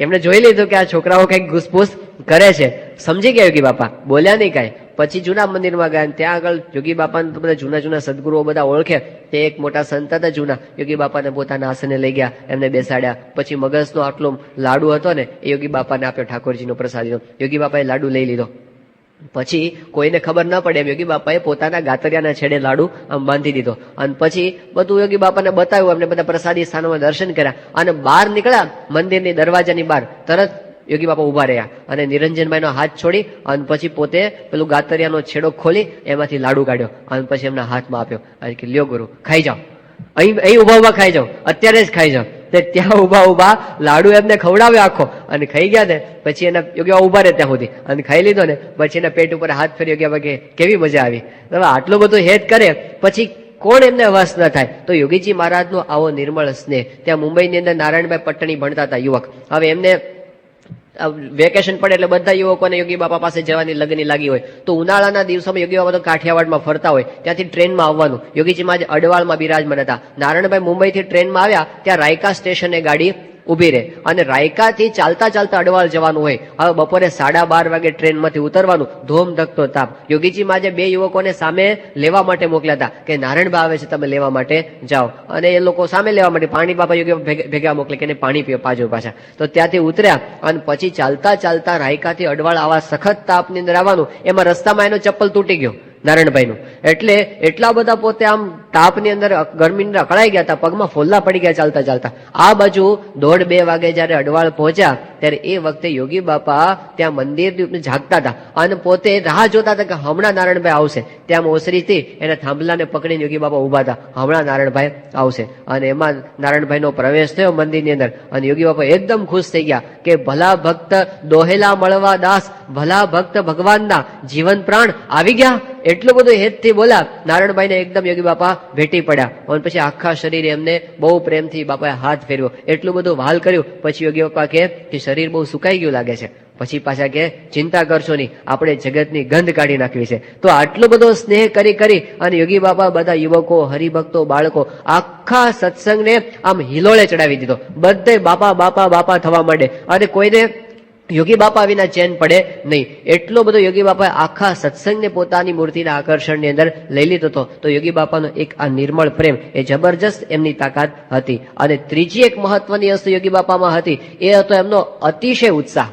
એમણે જોઈ લીધું કે આ છોકરાઓ કઈક ઘૂસપૂસ કરે છે. સમજી ગયા યોગી બાપા, બોલ્યા નહીં કાંઈ. પછી જૂના મંદિરમાં ગયા. ત્યાં આગળ યોગી બાપાને તો બધા જૂના જૂના સદગુરુઓ બધા ઓળખે. તે એક મોટા સંત હતા જૂના, યોગી બાપાને પોતાના આસને લઈ ગયા, એમને બેસાડ્યા. પછી મગજનો આટલો લાડુ હતો ને એ યોગી બાપાને આપ્યો, ઠાકોરજીનો પ્રસાદીનો. યોગી બાપાએ લાડુ લઈ લીધો. પછી કોઈને ખબર ન પડે એમ યોગી બાપાએ પોતાના ગાતરિયાના છેડે લાડુ આમ બાંધી દીધો. અને પછી બધું યોગી બાપાને બતાવ્યું. એમને બધા પ્રસાદી સ્થાનોમાં દર્શન કર્યા અને બહાર નીકળ્યા મંદિરની દરવાજાની બહાર. તરત યોગી બાપા ઉભા રહ્યા અને નિરંજનભાઈનો હાથ છોડી અને પછી પોતે પેલું ગાતરિયાનો છેડો ખોલી એમાંથી લાડુ કાઢ્યો અને પછી એમના હાથમાં આપ્યો અને કે લ્યો ગુરુ ખાઈ જાઓ, અહીં ઉભા ઉભા ખાઈ જાઓ, અત્યારે જ ખાઈ જાઓ. ત્યાં ઉભા ઉભા લાડુ એમને ખવડાવ્યો આખો અને ખાઈ ગયા ને. પછી એના યોગી ઉભા રહે ત્યાં સુધી અને ખાઈ લીધો ને. પછી એના પેટ ઉપર હાથ ફેરી યોગી કે કેવી મજા આવી. હવે આટલું બધું હેત કરે પછી કોણ એમને વશ ન થાય. તો યોગીજી મહારાજનો આવો નિર્મળ સ્નેહ. ત્યાં મુંબઈની અંદર નારાયણભાઈ પટ્ટણી ભણતા હતા યુવક. હવે એમને વેકેશન પડે એટલે બધા યુવકોને યોગી બાપા પાસે જવાની લગની લાગી હોય. તો ઉનાળાના દિવસોમાં યોગી બાપા તો કાઠિયાવાડમાં ફરતા હોય, ત્યાંથી ટ્રેનમાં આવવાનું. યોગીજી માં અડવાળમાં બિરાજમાન હતા. નારાયણભાઈ મુંબઈથી ટ્રેનમાં આવ્યા, ત્યાં રાયકા સ્ટેશને ગાડી ઉભી રહે અને રાયકાથી ચાલતા ચાલતા અડવાળ જવાનું હોય. હવે બપોરે 12:30 વાગે ટ્રેનમાંથી ઉતરવાનું, ધોમ ધકતો તાપ. યોગીજી માજે 2 યુવકોને સામે લેવા માટે મોકલ્યા હતા કે નારાયણભાઈ આવે છે, તમે લેવા માટે જાઓ. અને એ લોકો સામે લેવા માટે પાણી બાપા યોગી ભેગા મોકલે કે પાણી પીઓ પાજો પાછા. તો ત્યાંથી ઉતર્યા અને પછી ચાલતા ચાલતા રાયકાથી અડવાળ આવા સખત તાપની અંદર આવવાનું. એમાં રસ્તામાં એનો ચપ્પલ તૂટી ગયો નારાયણભાઈનું. એટલે એટલા બધા પોતે આમ તાપની અંદર ગરમીની અંદર અકળાઈ ગયા હતા, પગમાં ફોલ્લા પડી ગયા ચાલતા ચાલતા. આ બાજુ 1:30-2 વાગે જયારે અડવાળ પહોંચ્યા ત્યારે એ વખતે યોગી બાપા ત્યાં મંદિર જાગતા હતા અને પોતે રાહ જોતા હતા કે હમણાં નારાયણભાઈ આવશે. ત્યાં ઓસરીથી એના થાંભલાને પકડીને યોગી બાપા ઉભા હતા, હમણાં નારાયણભાઈ આવશે. અને એમાં નારાયણભાઈનો પ્રવેશ થયો મંદિરની અંદર અને યોગી બાપા એકદમ ખુશ થઈ ગયા કે ભલા ભક્ત દોહેલા મળવા દાસ, ભલા ભક્ત ભગવાનના જીવન પ્રાણ આવી ગયા. એટલું બધું હેતથી બોલ્યા. નારાયણભાઈને એકદમ યોગી બાપા ભેટી પડ્યા અને પછી આખા શરીરે એમને બહુ પ્રેમથી બાપાએ હાથ ફેરવ્યો, એટલું બધું વહાલ કર્યું. પછી યોગી બાપા કે શરીર બહુ સુકાઈ ગયું લાગે છે. પછી પાછા કે ચિંતા કરશો નહીં, આપણે જગતની ગંધ કાઢી નાખવી છે. તો આટલો બધો સ્નેહ કરી અને યોગી બાપા બધા યુવકો, હરિભક્તો, બાળકો આખા સત્સંગને આમ હિલોળે ચડાવી દીધો. બધે બાપા બાપા બાપા થવા માંડે અને કોઈને યોગી બાપા વિના ચેન પડે નહીં. એટલો બધો યોગી બાપાએ આખા સત્સંગને પોતાની મૂર્તિના આકર્ષણની અંદર લઈ લીધો હતો. તો યોગી બાપાનો એક આ નિર્મળ પ્રેમ એ જબરજસ્ત એમની તાકાત હતી. અને ત્રીજી એક મહત્વની વસ્તુ યોગી બાપામાં હતી, એ હતો એમનો અતિશય ઉત્સાહ.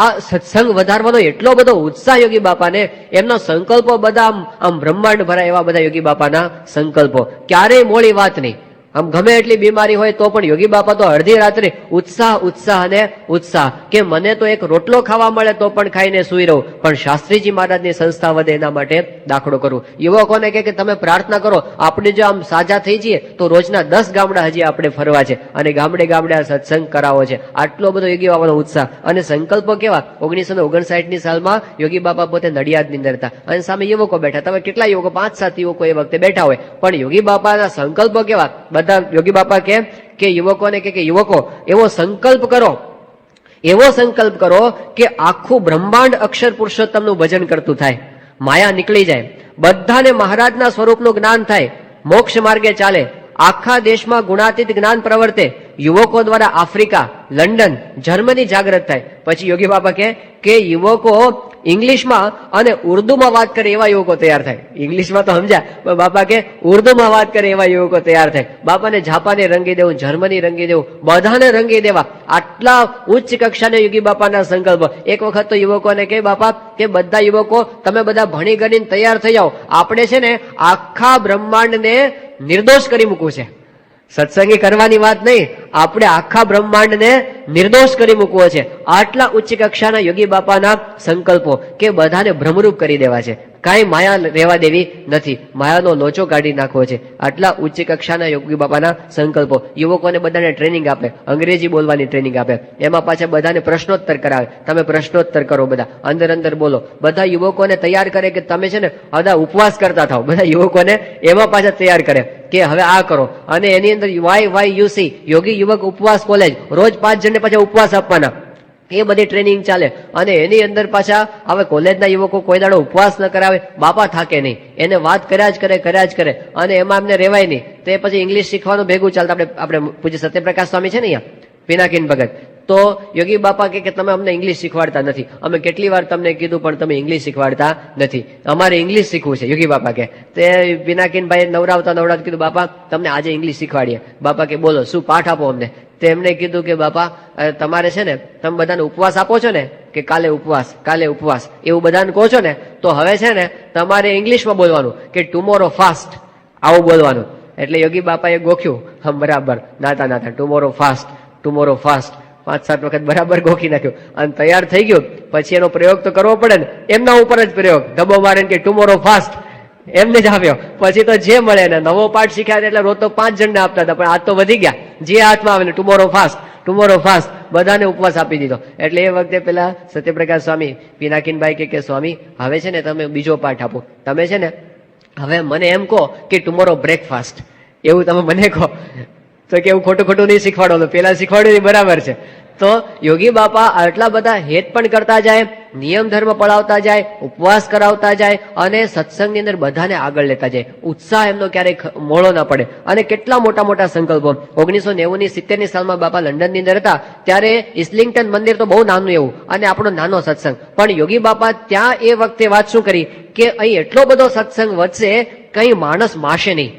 આ સત્સંગ વધારવાનો એટલો બધો ઉત્સાહ યોગી બાપાને. એમના સંકલ્પો બધા આમ બ્રહ્માંડ ભરાય એવા બધા યોગી બાપાના સંકલ્પો. ક્યારેય મોડી વાત નહીં. આમ ગમે એટલી બીમારી હોય તો પણ યોગી બાપા તો અડધી રાત્રે ઉત્સાહ ઉત્સાહ અને ઉત્સાહ કે મને તો એક રોટલો ખાવા મળે તો પણ ખાઈને સુઈ રહું, પણ શાસ્ત્રીજી મહારાજની સંસ્થા વધે એના માટે દાખલો કરું. યુવકોને કે તમે પ્રાર્થના કરો, આપણે જો આમ સાજા થઈ જઈએ તો રોજના 10 ગામડા હજી આપણે ફરવા છે અને ગામડે ગામડે આ સત્સંગ કરાવો છે. આટલો બધો યોગી બાપાનો ઉત્સાહ અને સંકલ્પો કેવા. 1959ની સાલમાં યોગી બાપા પોતે નડિયાદની અંદર હતા અને સામે યુવકો બેઠા. તમે કેટલા યુવકો, 5-7 યુવકો એ વખતે બેઠા હોય, પણ યોગી બાપાના સંકલ્પો કેવા. બધા યોગી બાપા કે યુવકોને કે યુવકો એવો સંકલ્પ કરો કે આખું બ્રહ્માંડ અક્ષર પુરુષોત્તમનું ભજન કરતું થાય, માયા નીકળી જાય, બધાને મહારાજના સ્વરૂપનું જ્ઞાન થાય, મોક્ષ માર્ગે ચાલે, આખા દેશમાં ગુણાતીત જ્ઞાન પ્રવર્તે, યુવકો દ્વારા આફ્રિકા, લંડન, જર્મની જાગૃત થાય. પછી યોગી બાપા કે યુવકો ઇંગ્લિશમાં અને ઉર્દુમાં વાત કરે એવા યુવકો તૈયાર થાય. ઇંગ્લિશમાં તો સમજ્યા, પણ બાપા કે ઉર્દુમાં વાત કરે એવા યુવકો તૈયાર થાય. બાપાને જાપાને રંગી દેવું, જર્મની રંગી દેવું, બધાને રંગી દેવા. આટલા ઉચ્ચ કક્ષાના યોગી બાપાના સંકલ્પ. એક વખત તો યુવકોને કે બાપા કે બધા યુવકો તમે બધા ભણી ગણીને તૈયાર થઈ જાઓ, આપણે છે ને આખા બ્રહ્માંડને નિર્દોષ કરી મૂકવું છે. સત્સંગી કરવાની વાત નહીં, આપણે આખા બ્રહ્માંડને નિર્દોષ કરી મૂકવો છે. આટલા ઉચ્ચ કક્ષાના યોગી બાપાના સંકલ્પો કે બધાને ભ્રમરૂપ કરી દેવા છે. કાંઈ માયા રહેવા દેવી નથી, માયાનો લોચો કાઢી નાખવો છે. આટલા ઉચ્ચ કક્ષાના યોગી બાપાના સંકલ્પો. યુવકોને બધાને ટ્રેનિંગ આપે, અંગ્રેજી બોલવાની ટ્રેનિંગ આપે, એમાં પાછા બધાને પ્રશ્નોત્તર કરાવે. તમે પ્રશ્નોત્તર કરો, બધા અંદર બોલો. બધા યુવકોને તૈયાર કરે કે તમે છે ને બધા ઉપવાસ કરતા થાવ. બધા યુવકોને એમાં પાછા તૈયાર કરે કે હવે આ કરો. અને એની અંદર YYUC યોગી યુવક ઉપવાસ કોલેજ, રોજ 5 જણને પાછા ઉપવાસ આપવાના, એ બધી ટ્રેનિંગ ચાલે. અને એની અંદર પાછા હવે કોલેજના યુવકો કોઈ દાડો ઉપવાસ ન કરાવે, બાપા થાકે નહીં, એને વાત કર્યા જ કરે અને એમાં એમને રેવાય નહીં. તે પછી ઇંગ્લિશ શીખવાનું ભેગું ચાલતા. આપણે પૂજ્ય સત્યપ્રકાશ સ્વામી છે ને અહીંયા, પિનાકીન ભગત, તો યોગી બાપા કે તમે અમને ઇંગ્લિશ શીખવાડતા નથી. અમે કેટલી વાર તમને કીધું પણ તમે ઇંગ્લિશ શીખવાડતા નથી, અમારે ઇંગ્લિશ શીખવું છે. યોગી બાપા કે તે પિનાકીનભાઈ નવરાવતા કીધું બાપા તમને આજે ઇંગ્લિશ શીખવાડીએ. બાપા કે બોલો શું પાઠ આપો અમને. તેમને કીધું કે બાપા તમારે છે ને તમે બધાને ઉપવાસ આપો છો ને કે કાલે ઉપવાસ એવું બધાને કહો છો ને, તો હવે છે ને તમારે ઇંગ્લિશમાં બોલવાનું કે ટુમોરો ફાસ્ટ, આવું બોલવાનું. એટલે યોગી બાપાએ ગોખ્યું, હમ બરાબર નાતા ટુમોરો ફાસ્ટ 5-7 વખત બરાબર ગોખી નાખ્યું અને તૈયાર થઈ ગયું. પછી એનો પ્રયોગ તો કરવો પડે ને, એમના ઉપર જ પ્રયોગ ધબ્બો મારે કે ટુમોરો ફાસ્ટ એમને જ આવ્યો. પછી તો જે મળે ને નવો પાઠ શીખ્યા એટલે રોજ તો 5 જણને આપતા હતા, પણ આજ તો વધી ગયા. જે હાથમાં આવે ને ટુમોરો ફાસ્ટ બધાને ઉપવાસ આપી દીધો. એટલે એ વખતે પેલા સત્યપ્રકાશ સ્વામી પિનાકીનભાઈ કે સ્વામી હવે છે ને તમે બીજો પાઠ આપો. તમે છે ને હવે મને એમ કહો કે ટુમોરો બ્રેકફાસ્ટ, એવું તમે મને કહો. તો કે એવું ખોટું નહીં શીખવાડો, પેલા શીખવાડ્યું બરાબર છે. તો યોગી બાપા આટલા બધા હેત પણ કરતા જાય, નિયમ ધર્મ પડાવતા જાય, ઉપવાસ કરાવતા જાય અને સત્સંગની અંદર બધાને આગળ લેતા જાય. ઉત્સાહ એમનો ક્યારેય મોડો ના પડે. અને કેટલા મોટા સંકલ્પો. 1990-70 સાલમાં બાપા લંડનની અંદર હતા ત્યારે ઇસ્લિંગ્ટન મંદિર તો બહુ નાનું એવું અને આપણો નાનો સત્સંગ, પણ યોગી બાપા ત્યાં એ વખતે વાત શું કરી કે અહીં એટલો બધો સત્સંગ વધશે કઈ માણસ માશે નહીં.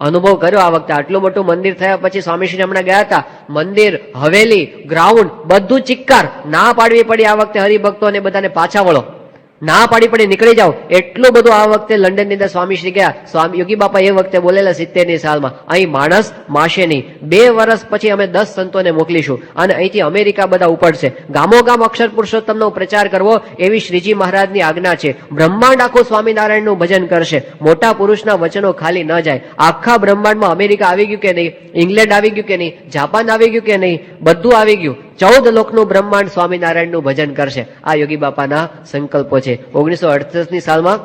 અનુભવ કર્યો આ વખતે. આટલું મોટું મંદિર થયા પછી સ્વામીશ્રી હમણાં ગયા હતા, મંદિર, હવેલી, ગ્રાઉન્ડ બધું ચિક્કાર. ના પાડવી પડી આ વખતે હરિભક્તોને બધાને પાછા વળો, ના પાડી પડી નીકળી જાઓ. એટલું બધું આ વખતે લંડનની અંદર સ્વામીશ્રી ગયા. સ્વામી યોગી બાપા એ વખતે બોલેલા 70ની સાલમાં અહીં માણસ માશે નહીં. 2 વર્ષ પછી અમે 10 સંતોને મોકલીશું અને અહીંથી અમેરિકા બધા ઉપડશે. ગામોગામ અક્ષર પુરુષોત્તમનો પ્રચાર કરવો એવી શ્રીજી મહારાજની આજ્ઞા છે. બ્રહ્માંડ આખું સ્વામિનારાયણનું ભજન કરશે. મોટા પુરુષના વચનો ખાલી ન જાય. આખા બ્રહ્માંડમાં અમેરિકા આવી ગયું કે નહીં, ઇંગ્લેન્ડ આવી ગયું કે નહીં, જાપાન આવી ગયું કે નહીં, બધું આવી ગયું. 14 લોકનું બ્રહ્માંડ સ્વામિનારાયણનું ભજન કરશે. આ યોગી બાપાના સંકલ્પો છે. 1968ની સાલમાં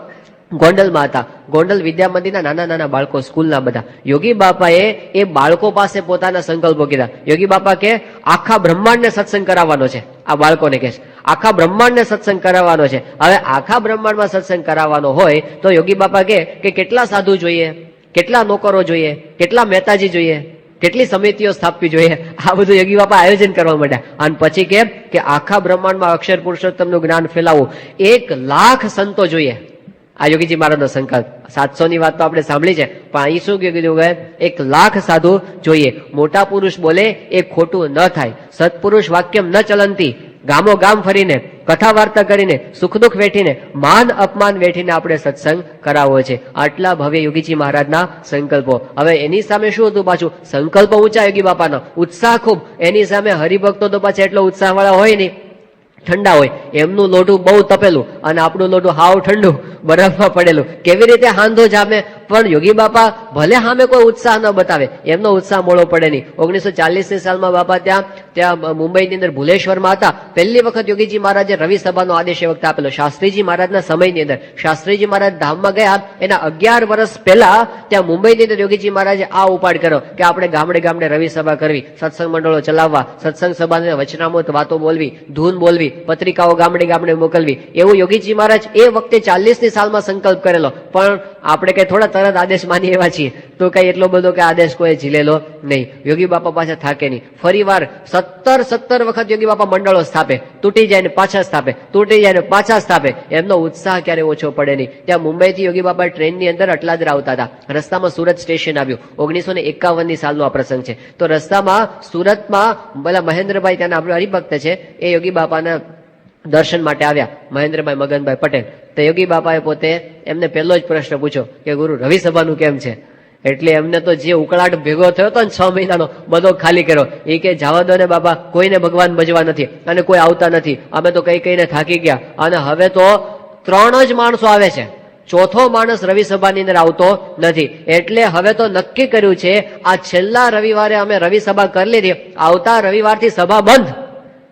ગોંડલમાં હતા. ગોંડલ વિદ્યા મંદિરના નાના બાળકો, સ્કૂલના બધા. યોગી બાપાએ એ બાળકો પાસે પોતાના સંકલ્પો કીધા. યોગી બાપા કે આખા બ્રહ્માંડને સત્સંગ કરાવવાનો છે. આ બાળકોને કહે આખા બ્રહ્માંડને સત્સંગ કરાવવાનો છે. હવે આખા બ્રહ્માંડમાં સત્સંગ કરાવવાનો હોય તો યોગી બાપા કે કેટલા સાધુ જોઈએ, કેટલા નોકરો જોઈએ, કેટલા મહેતાજી જોઈએ, કેટલી સમિતિઓ સ્થાપવી જોઈએ. આ બધું યોગી બાપા આયોજન કરવા માંડ્યા. અને પછી કે આખા બ્રહ્માંડમાં અક્ષર પુરુષોત્તમનું જ્ઞાન ફેલાવવું, 1 લાખ સંતો જોઈએ. આ યોગીજી મહારાજનો સંકલ્પ. 700ની વાત તો આપણે સાંભળી છે, પણ અહીં શું કીધું કે 1 લાખ સાધુ જોઈએ. મોટા પુરુષ બોલે એ ખોટું ન થાય. સત્પુરુષ વાક્યમ ન ચલંતી. ગામો ગામ ફરીને, કથા વાર્તા કરીને, સુખ દુઃખ વેઠીને, માન અપમાન વેઠીને આપણે સત્સંગ કરાવવો છે. આટલા ભવ્ય યોગીજી મહારાજના સંકલ્પો. હવે એની સામે શું હતું પાછું? સંકલ્પ ઊંચા યોગી બાપાનો, ઉત્સાહ ખૂબ. એની સામે હરિભક્તો તો પાછા એટલો ઉત્સાહ વાળા હોય નહીં, ઠંડા હોય. એમનું લોઢું બહુ તપેલું અને આપણું લોઢું હાવ ઠંડુ, બરફમાં પડેલું. કેવી રીતે હાંધો જામે? પણ યોગી બાપા ભલે સામે કોઈ ઉત્સાહ ન બતાવે, એમનો ઉત્સાહ મોડો પડે નહીં. 1940ની સાલમાં બાપા ત્યાં મુંબઈની અંદર ભુલેશ્વરમાં હતા. પહેલી વખત યોગીજી મહારાજે રવિ સભાનો આદેશ એ વખતે આપેલો. શાસ્ત્રીજી મહારાજના સમયની અંદર શાસ્ત્રીજી મહારાજ ધામમાં ગયા એના 11 વર્ષ પહેલા ત્યાં મુંબઈની અંદર યોગીજી મહારાજે આ ઉપાડ કર્યો કે આપણે ગામડે રવિ સભા કરવી, સત્સંગ મંડળો ચલાવવા, સત્સંગ સભાને વચનામૃત વાતો બોલવી, ધૂન બોલવી, પત્રિકાઓ ગામડે મોકલવી. એવું યોગીજી મહારાજ એ વખતે 40ની સાલમાં સંકલ્પ કરેલો. પણ આપણે કઈ થોડા તરત આદેશ માની એવા છીએ, તો કઈ એટલો બધો કે આદેશ કોઈ ઝીલેલો નહીં. યોગી બાપા પાછા થાકે નહીં. ફરી વાર 17 વખત યોગી બાપા મંડળો સ્થાપે, તૂટી જાય ને પાછા સ્થાપે, તૂટી જાય ને પાછા સ્થાપે. એમનો ઉત્સાહ ક્યારે ઓછો પડે નહીં. ત્યાં મુંબઈથી યોગી બાપા ટ્રેનની અંદર અટલાદરા આવતા હતા. રસ્તામાં સુરત સ્ટેશન આવ્યું. 1951 સાલનો આ પ્રસંગ છે. તો રસ્તામાં સુરતમાં પેલા મહેન્દ્રભાઈ ત્યાંના આપણે હરિભક્ત છે, એ યોગી બાપાના દર્શન માટે આવ્યા, મહેન્દ્રભાઈ મગનભાઈ પટેલ. તો યોગી બાપાએ પોતે એમને પહેલો જ પ્રશ્ન પૂછ્યો કે ગુરુ રવિ સભાનું કેમ છે? એટલે એમને તો જે ઉકળાટ ભેગો થયો હતો ને 6 મહિનાનો, બધો ખાલી કર્યો. એ કે જવા દો ને બાબા, કોઈને ભગવાન ભજવા નથી અને કોઈ આવતા નથી, અમે તો કઈ કઈને થાકી ગયા અને હવે તો 3 જ માણસો આવે છે, ચોથો માણસ રવિ સભાની અંદર આવતો નથી. એટલે હવે તો નક્કી કર્યું છે આ છેલ્લા રવિવારે અમે રવિ સભા કરી લીધી, આવતા રવિવારથી સભા બંધ,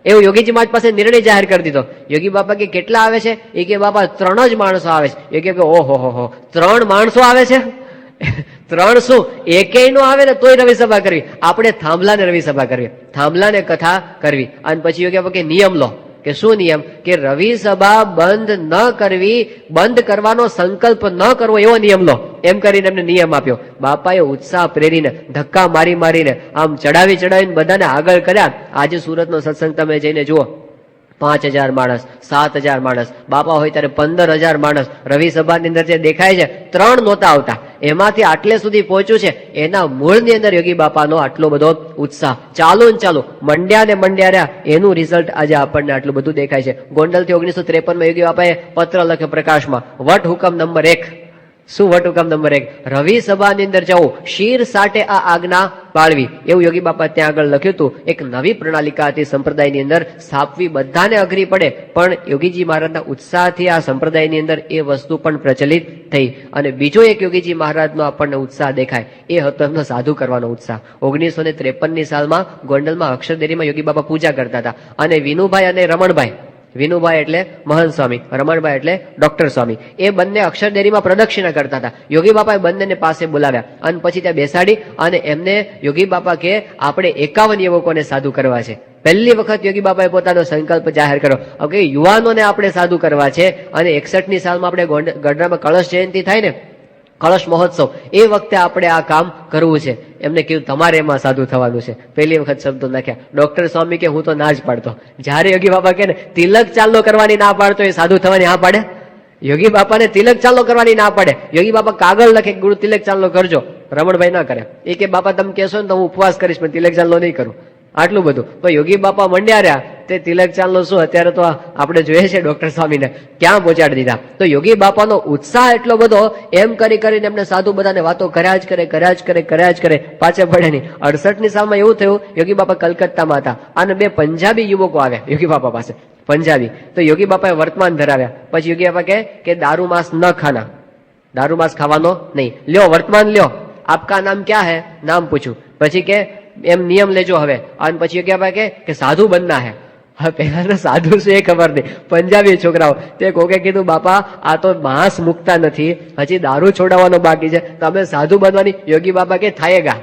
એવું યોગીજી મહારાજ પાસે નિર્ણય જાહેર કરી દીધો. યોગી બાપા કે કેટલા આવે છે? એ કે બાપા 3 જ માણસો આવે છે. એ કે ઓહો હો 3 માણસો આવે છે? 3 શું, એકેય નો આવે ને તોય રવિ સભા કરવી. આપણે થાંભલાને રવિ સભા કરવી, થાંભલાને કથા કરવી. અને પછી યોગી બાપા કે નિયમ લો. કે શું નિયમ? કે રવિ સભા બંધ ન કરવી, બંધ કરવાનો સંકલ્પ ન કરવો, એવો નિયમ લો. એમ કરીને એમને નિયમ આપ્યો. બાપાએ ઉત્સાહ પ્રેરીને ધક્કા મારી મારીને આમ ચડાવીને બધાને આગળ કર્યા. આજે સુરતનો સત્સંગ તમે જઈને જુઓ, 5000 માણસ, 7000 માણસ, બાપા હોય ત્યારે 15000 માણસ. રવિ સભાની અંદર જે દેખાય છે 3 નહોતા આવતા, એમાંથી આટલે સુધી પહોંચ્યું છે એના મૂળની અંદર યોગી બાપાનો આટલો બધો ઉત્સાહ. ચાલુ ને ચાલુ મંડ્યા ને મંડ્યા રહ્યા, એનું રિઝલ્ટ આજે આપણને આટલું બધું દેખાય છે. ગોંડલથી 1953 યોગી બાપાએ પત્ર લખ્યો પ્રકાશમાં, વટ હુકમ નંબર 1. શું વટ હુકમ નંબર 1? રવિ સભાની અંદર જવું, શીર સાટે આ આજ્ઞા પાળવી, એવું યોગી બાપા ત્યાં આગળ લખ્યું હતું. એક નવી પ્રણાલિકા હતી સંપ્રદાયની અંદર સ્થાપવી, બધાને અઘરી પડે, પણ યોગીજી મહારાજના ઉત્સાહથી આ સંપ્રદાયની અંદર એ વસ્તુ પણ પ્રચલિત થઈ. અને બીજો એક યોગીજી મહારાજનો આપણને ઉત્સાહ દેખાય, એ હતો એમનો સાધુ કરવાનો ઉત્સાહ. 1953 સાલમાં ગોંડલમાં અક્ષરદેરીમાં યોગી બાપા પૂજા કરતા હતા, અને વિનુભાઈ અને રમણભાઈ, વિનુભાઈ એટલે મહંત સ્વામી, રમણભાઈ એટલે ડોક્ટર સ્વામી, એ બંને અક્ષરદેરીમાં પ્રદક્ષિણા કરતા હતા. યોગી બાપાએ બંનેને પાસે બોલાવ્યા અને પછી ત્યાં બેસાડી અને એમને યોગી બાપા કે આપણે 51 યુવકોને સાધુ કરવા છે. પહેલી વખત યોગી બાપાએ પોતાનો સંકલ્પ જાહેર કર્યો કે યુવાનોને આપણે સાધુ કરવા છે. અને 61 સાલમાં આપણે ગઢડામાં કળશ જયંતિ થાય ને, કળશ મહોત્સવ, એ વખતે આપણે આ કામ કરવું છે. એમને કીધું તમારે એમાં સાધુ થવાનું છે. પહેલી વખત શબ્દો નાખ્યા. ડોક્ટર સ્વામી કે હું તો ના જ પાડતો. જયારે યોગી બાપા કે ને તિલક ચાલનો કરવાની ના પાડતો, એ સાધુ થવાની હા પાડે? યોગી બાપાને તિલક ચાલનો કરવાની ના પાડે. યોગી બાપા કાગળ લખે ગુરુ તિલક ચાલનો કરજો, રમણભાઈ ના કરે. એ કે બાપા તમે કહેશો ને તો હું ઉપવાસ કરીશ, પણ તિલક ચાલનો નહીં કરું. આટલું બધું. તો યોગી બાપા મંડ્યા રહ્યા, તે તિલક ચાલનો શું અત્યારે તો આપણે જોઈએ છે ડોક્ટર સ્વામીને ક્યાં પહોંચાડી દીધા. તો યોગી બાપાનો ઉત્સાહ એટલો બધો, એમ કરીને એમને સાધુ બધાને વાતો કર્યા જ કરે, પાછા પડે નહીં. 68 સાલમાં એવું થયું, યોગી બાપા કલકત્તામાં હતા અને 2 પંજાબી યુવકો આવ્યા યોગી બાપા પાસે, પંજાબી. તો યોગી બાપાએ વર્તમાન ધરાવ્યા. પછી યોગી બાપા કે દારૂ માંસ ન ખાના, દારૂ માંસ ખાવાનો નહીં, લ્યો વર્તમાન લ્યો, આપકા નામ ક્યાં હે, નામ પૂછ્યું. પછી કે એમ નિયમ લેજો હવે. અને પછી યોગી બાપા કે સાધુ બનના હે. હવે પહેલા તો સાધુ શું એ ખબર નહીં, પંજાબી છોકરાઓ. તે કોકે કીધું બાપા આ તો માંસ મુકતા નથી, હજી દારૂ છોડાવવાનો બાકી છે, તમે સાધુ બનવાની. યોગી બાપા કે થાયેગા,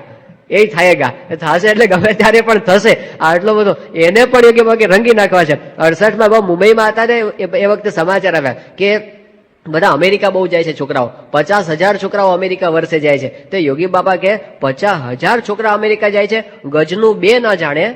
એ થાયેગા, થશે એટલે ગમે ત્યારે પણ થશે. આટલો બધો એને પણ યોગી બાપા કે રંગી નાખવા છે. 68માં મુંબઈમાં હતા ને એ વખતે સમાચાર આવ્યા કે બધા અમેરિકા બહુ જાય છે છોકરાઓ, 50,000 છોકરાઓ અમેરિકા વર્ષે જાય છે. તો યોગી બાપા કે 50,000 છોકરા અમેરિકા જાય છે, ગજનું 2 ના જાણે.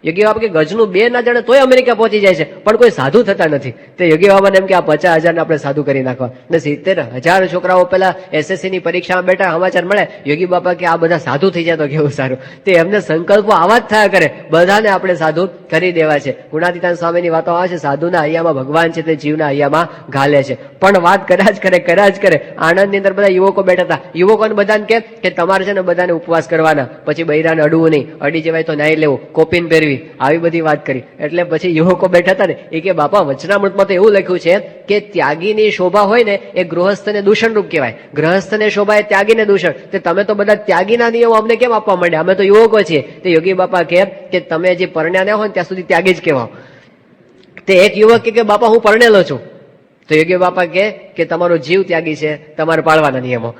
યોગી બાપા કે ગજનું 2 ના જાણે તોય અમેરિકા પહોંચી જાય છે, પણ કોઈ સાધુ થતા નથી. તે યોગી બાબાને એમ કે આ 50,000 ને આપણે સાધુ કરી નાખવા. ને 70,000 છોકરાઓ પેલા SSC ની પરીક્ષામાં બેઠા, સમાચાર મળે યોગી બાપા કે આ બધા સાધુ થઈ જાય તો કેવું સારું. તે એમને સંકલ્પો આવા જ થયા કરે, બધાને આપણે સાધુ કરી દેવા છે. ગુણાતીતાન સ્વામીની વાતો આવે છે, સાધુના હૈયામાં ભગવાન છે તે જીવના હૈયામાં ઘાલે છે. પણ વાત કર્યા જ કરે. આણંદની અંદર બધા યુવકો બેઠા હતા. યુવકોને બધાને કે તમારે છે ને બધાને ઉપવાસ કરવાના, પછી બૈરાને અડવું નહીં, અડી જવાય તો નાઈ લેવું, કોપીન પહેરવી, આવી બધી વાત કરી. એટલે પછી યુવકો બેઠા હતા ને એ કે બાપા વચનામૃતમાં તો એવું લખ્યું છે કે ત્યાગીની શોભા હોય ને એ ગૃહસ્થને દૂષણ રૂપ કહેવાય, ગૃહસ્થને શોભા એ ત્યાગીને દૂષણ. તે તમે તો બધા ત્યાગીના નિયમો અમને કેમ આપવા માંડ્યા, અમે તો યુવકો છીએ. તે યોગી બાપા કે તમે જે પરણ્યા ના હોય ને ત્યાં સુધી ત્યાગી જ કહેવાઓ. તે એક યુવક કે બાપા હું પરણેલો છું. તો યોગી બાપા કે તમારો જીવ ત્યાગી છે, તમારે પાળવાના નિયમો.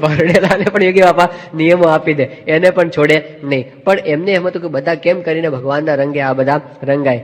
પરણેલાને પણ યોગી બાપા નિયમો આપી દે, એને પણ છોડે નહીં. પણ એમને એમ હતું કે બધા કેમ કરીને ભગવાનના રંગે આ બધા રંગાય.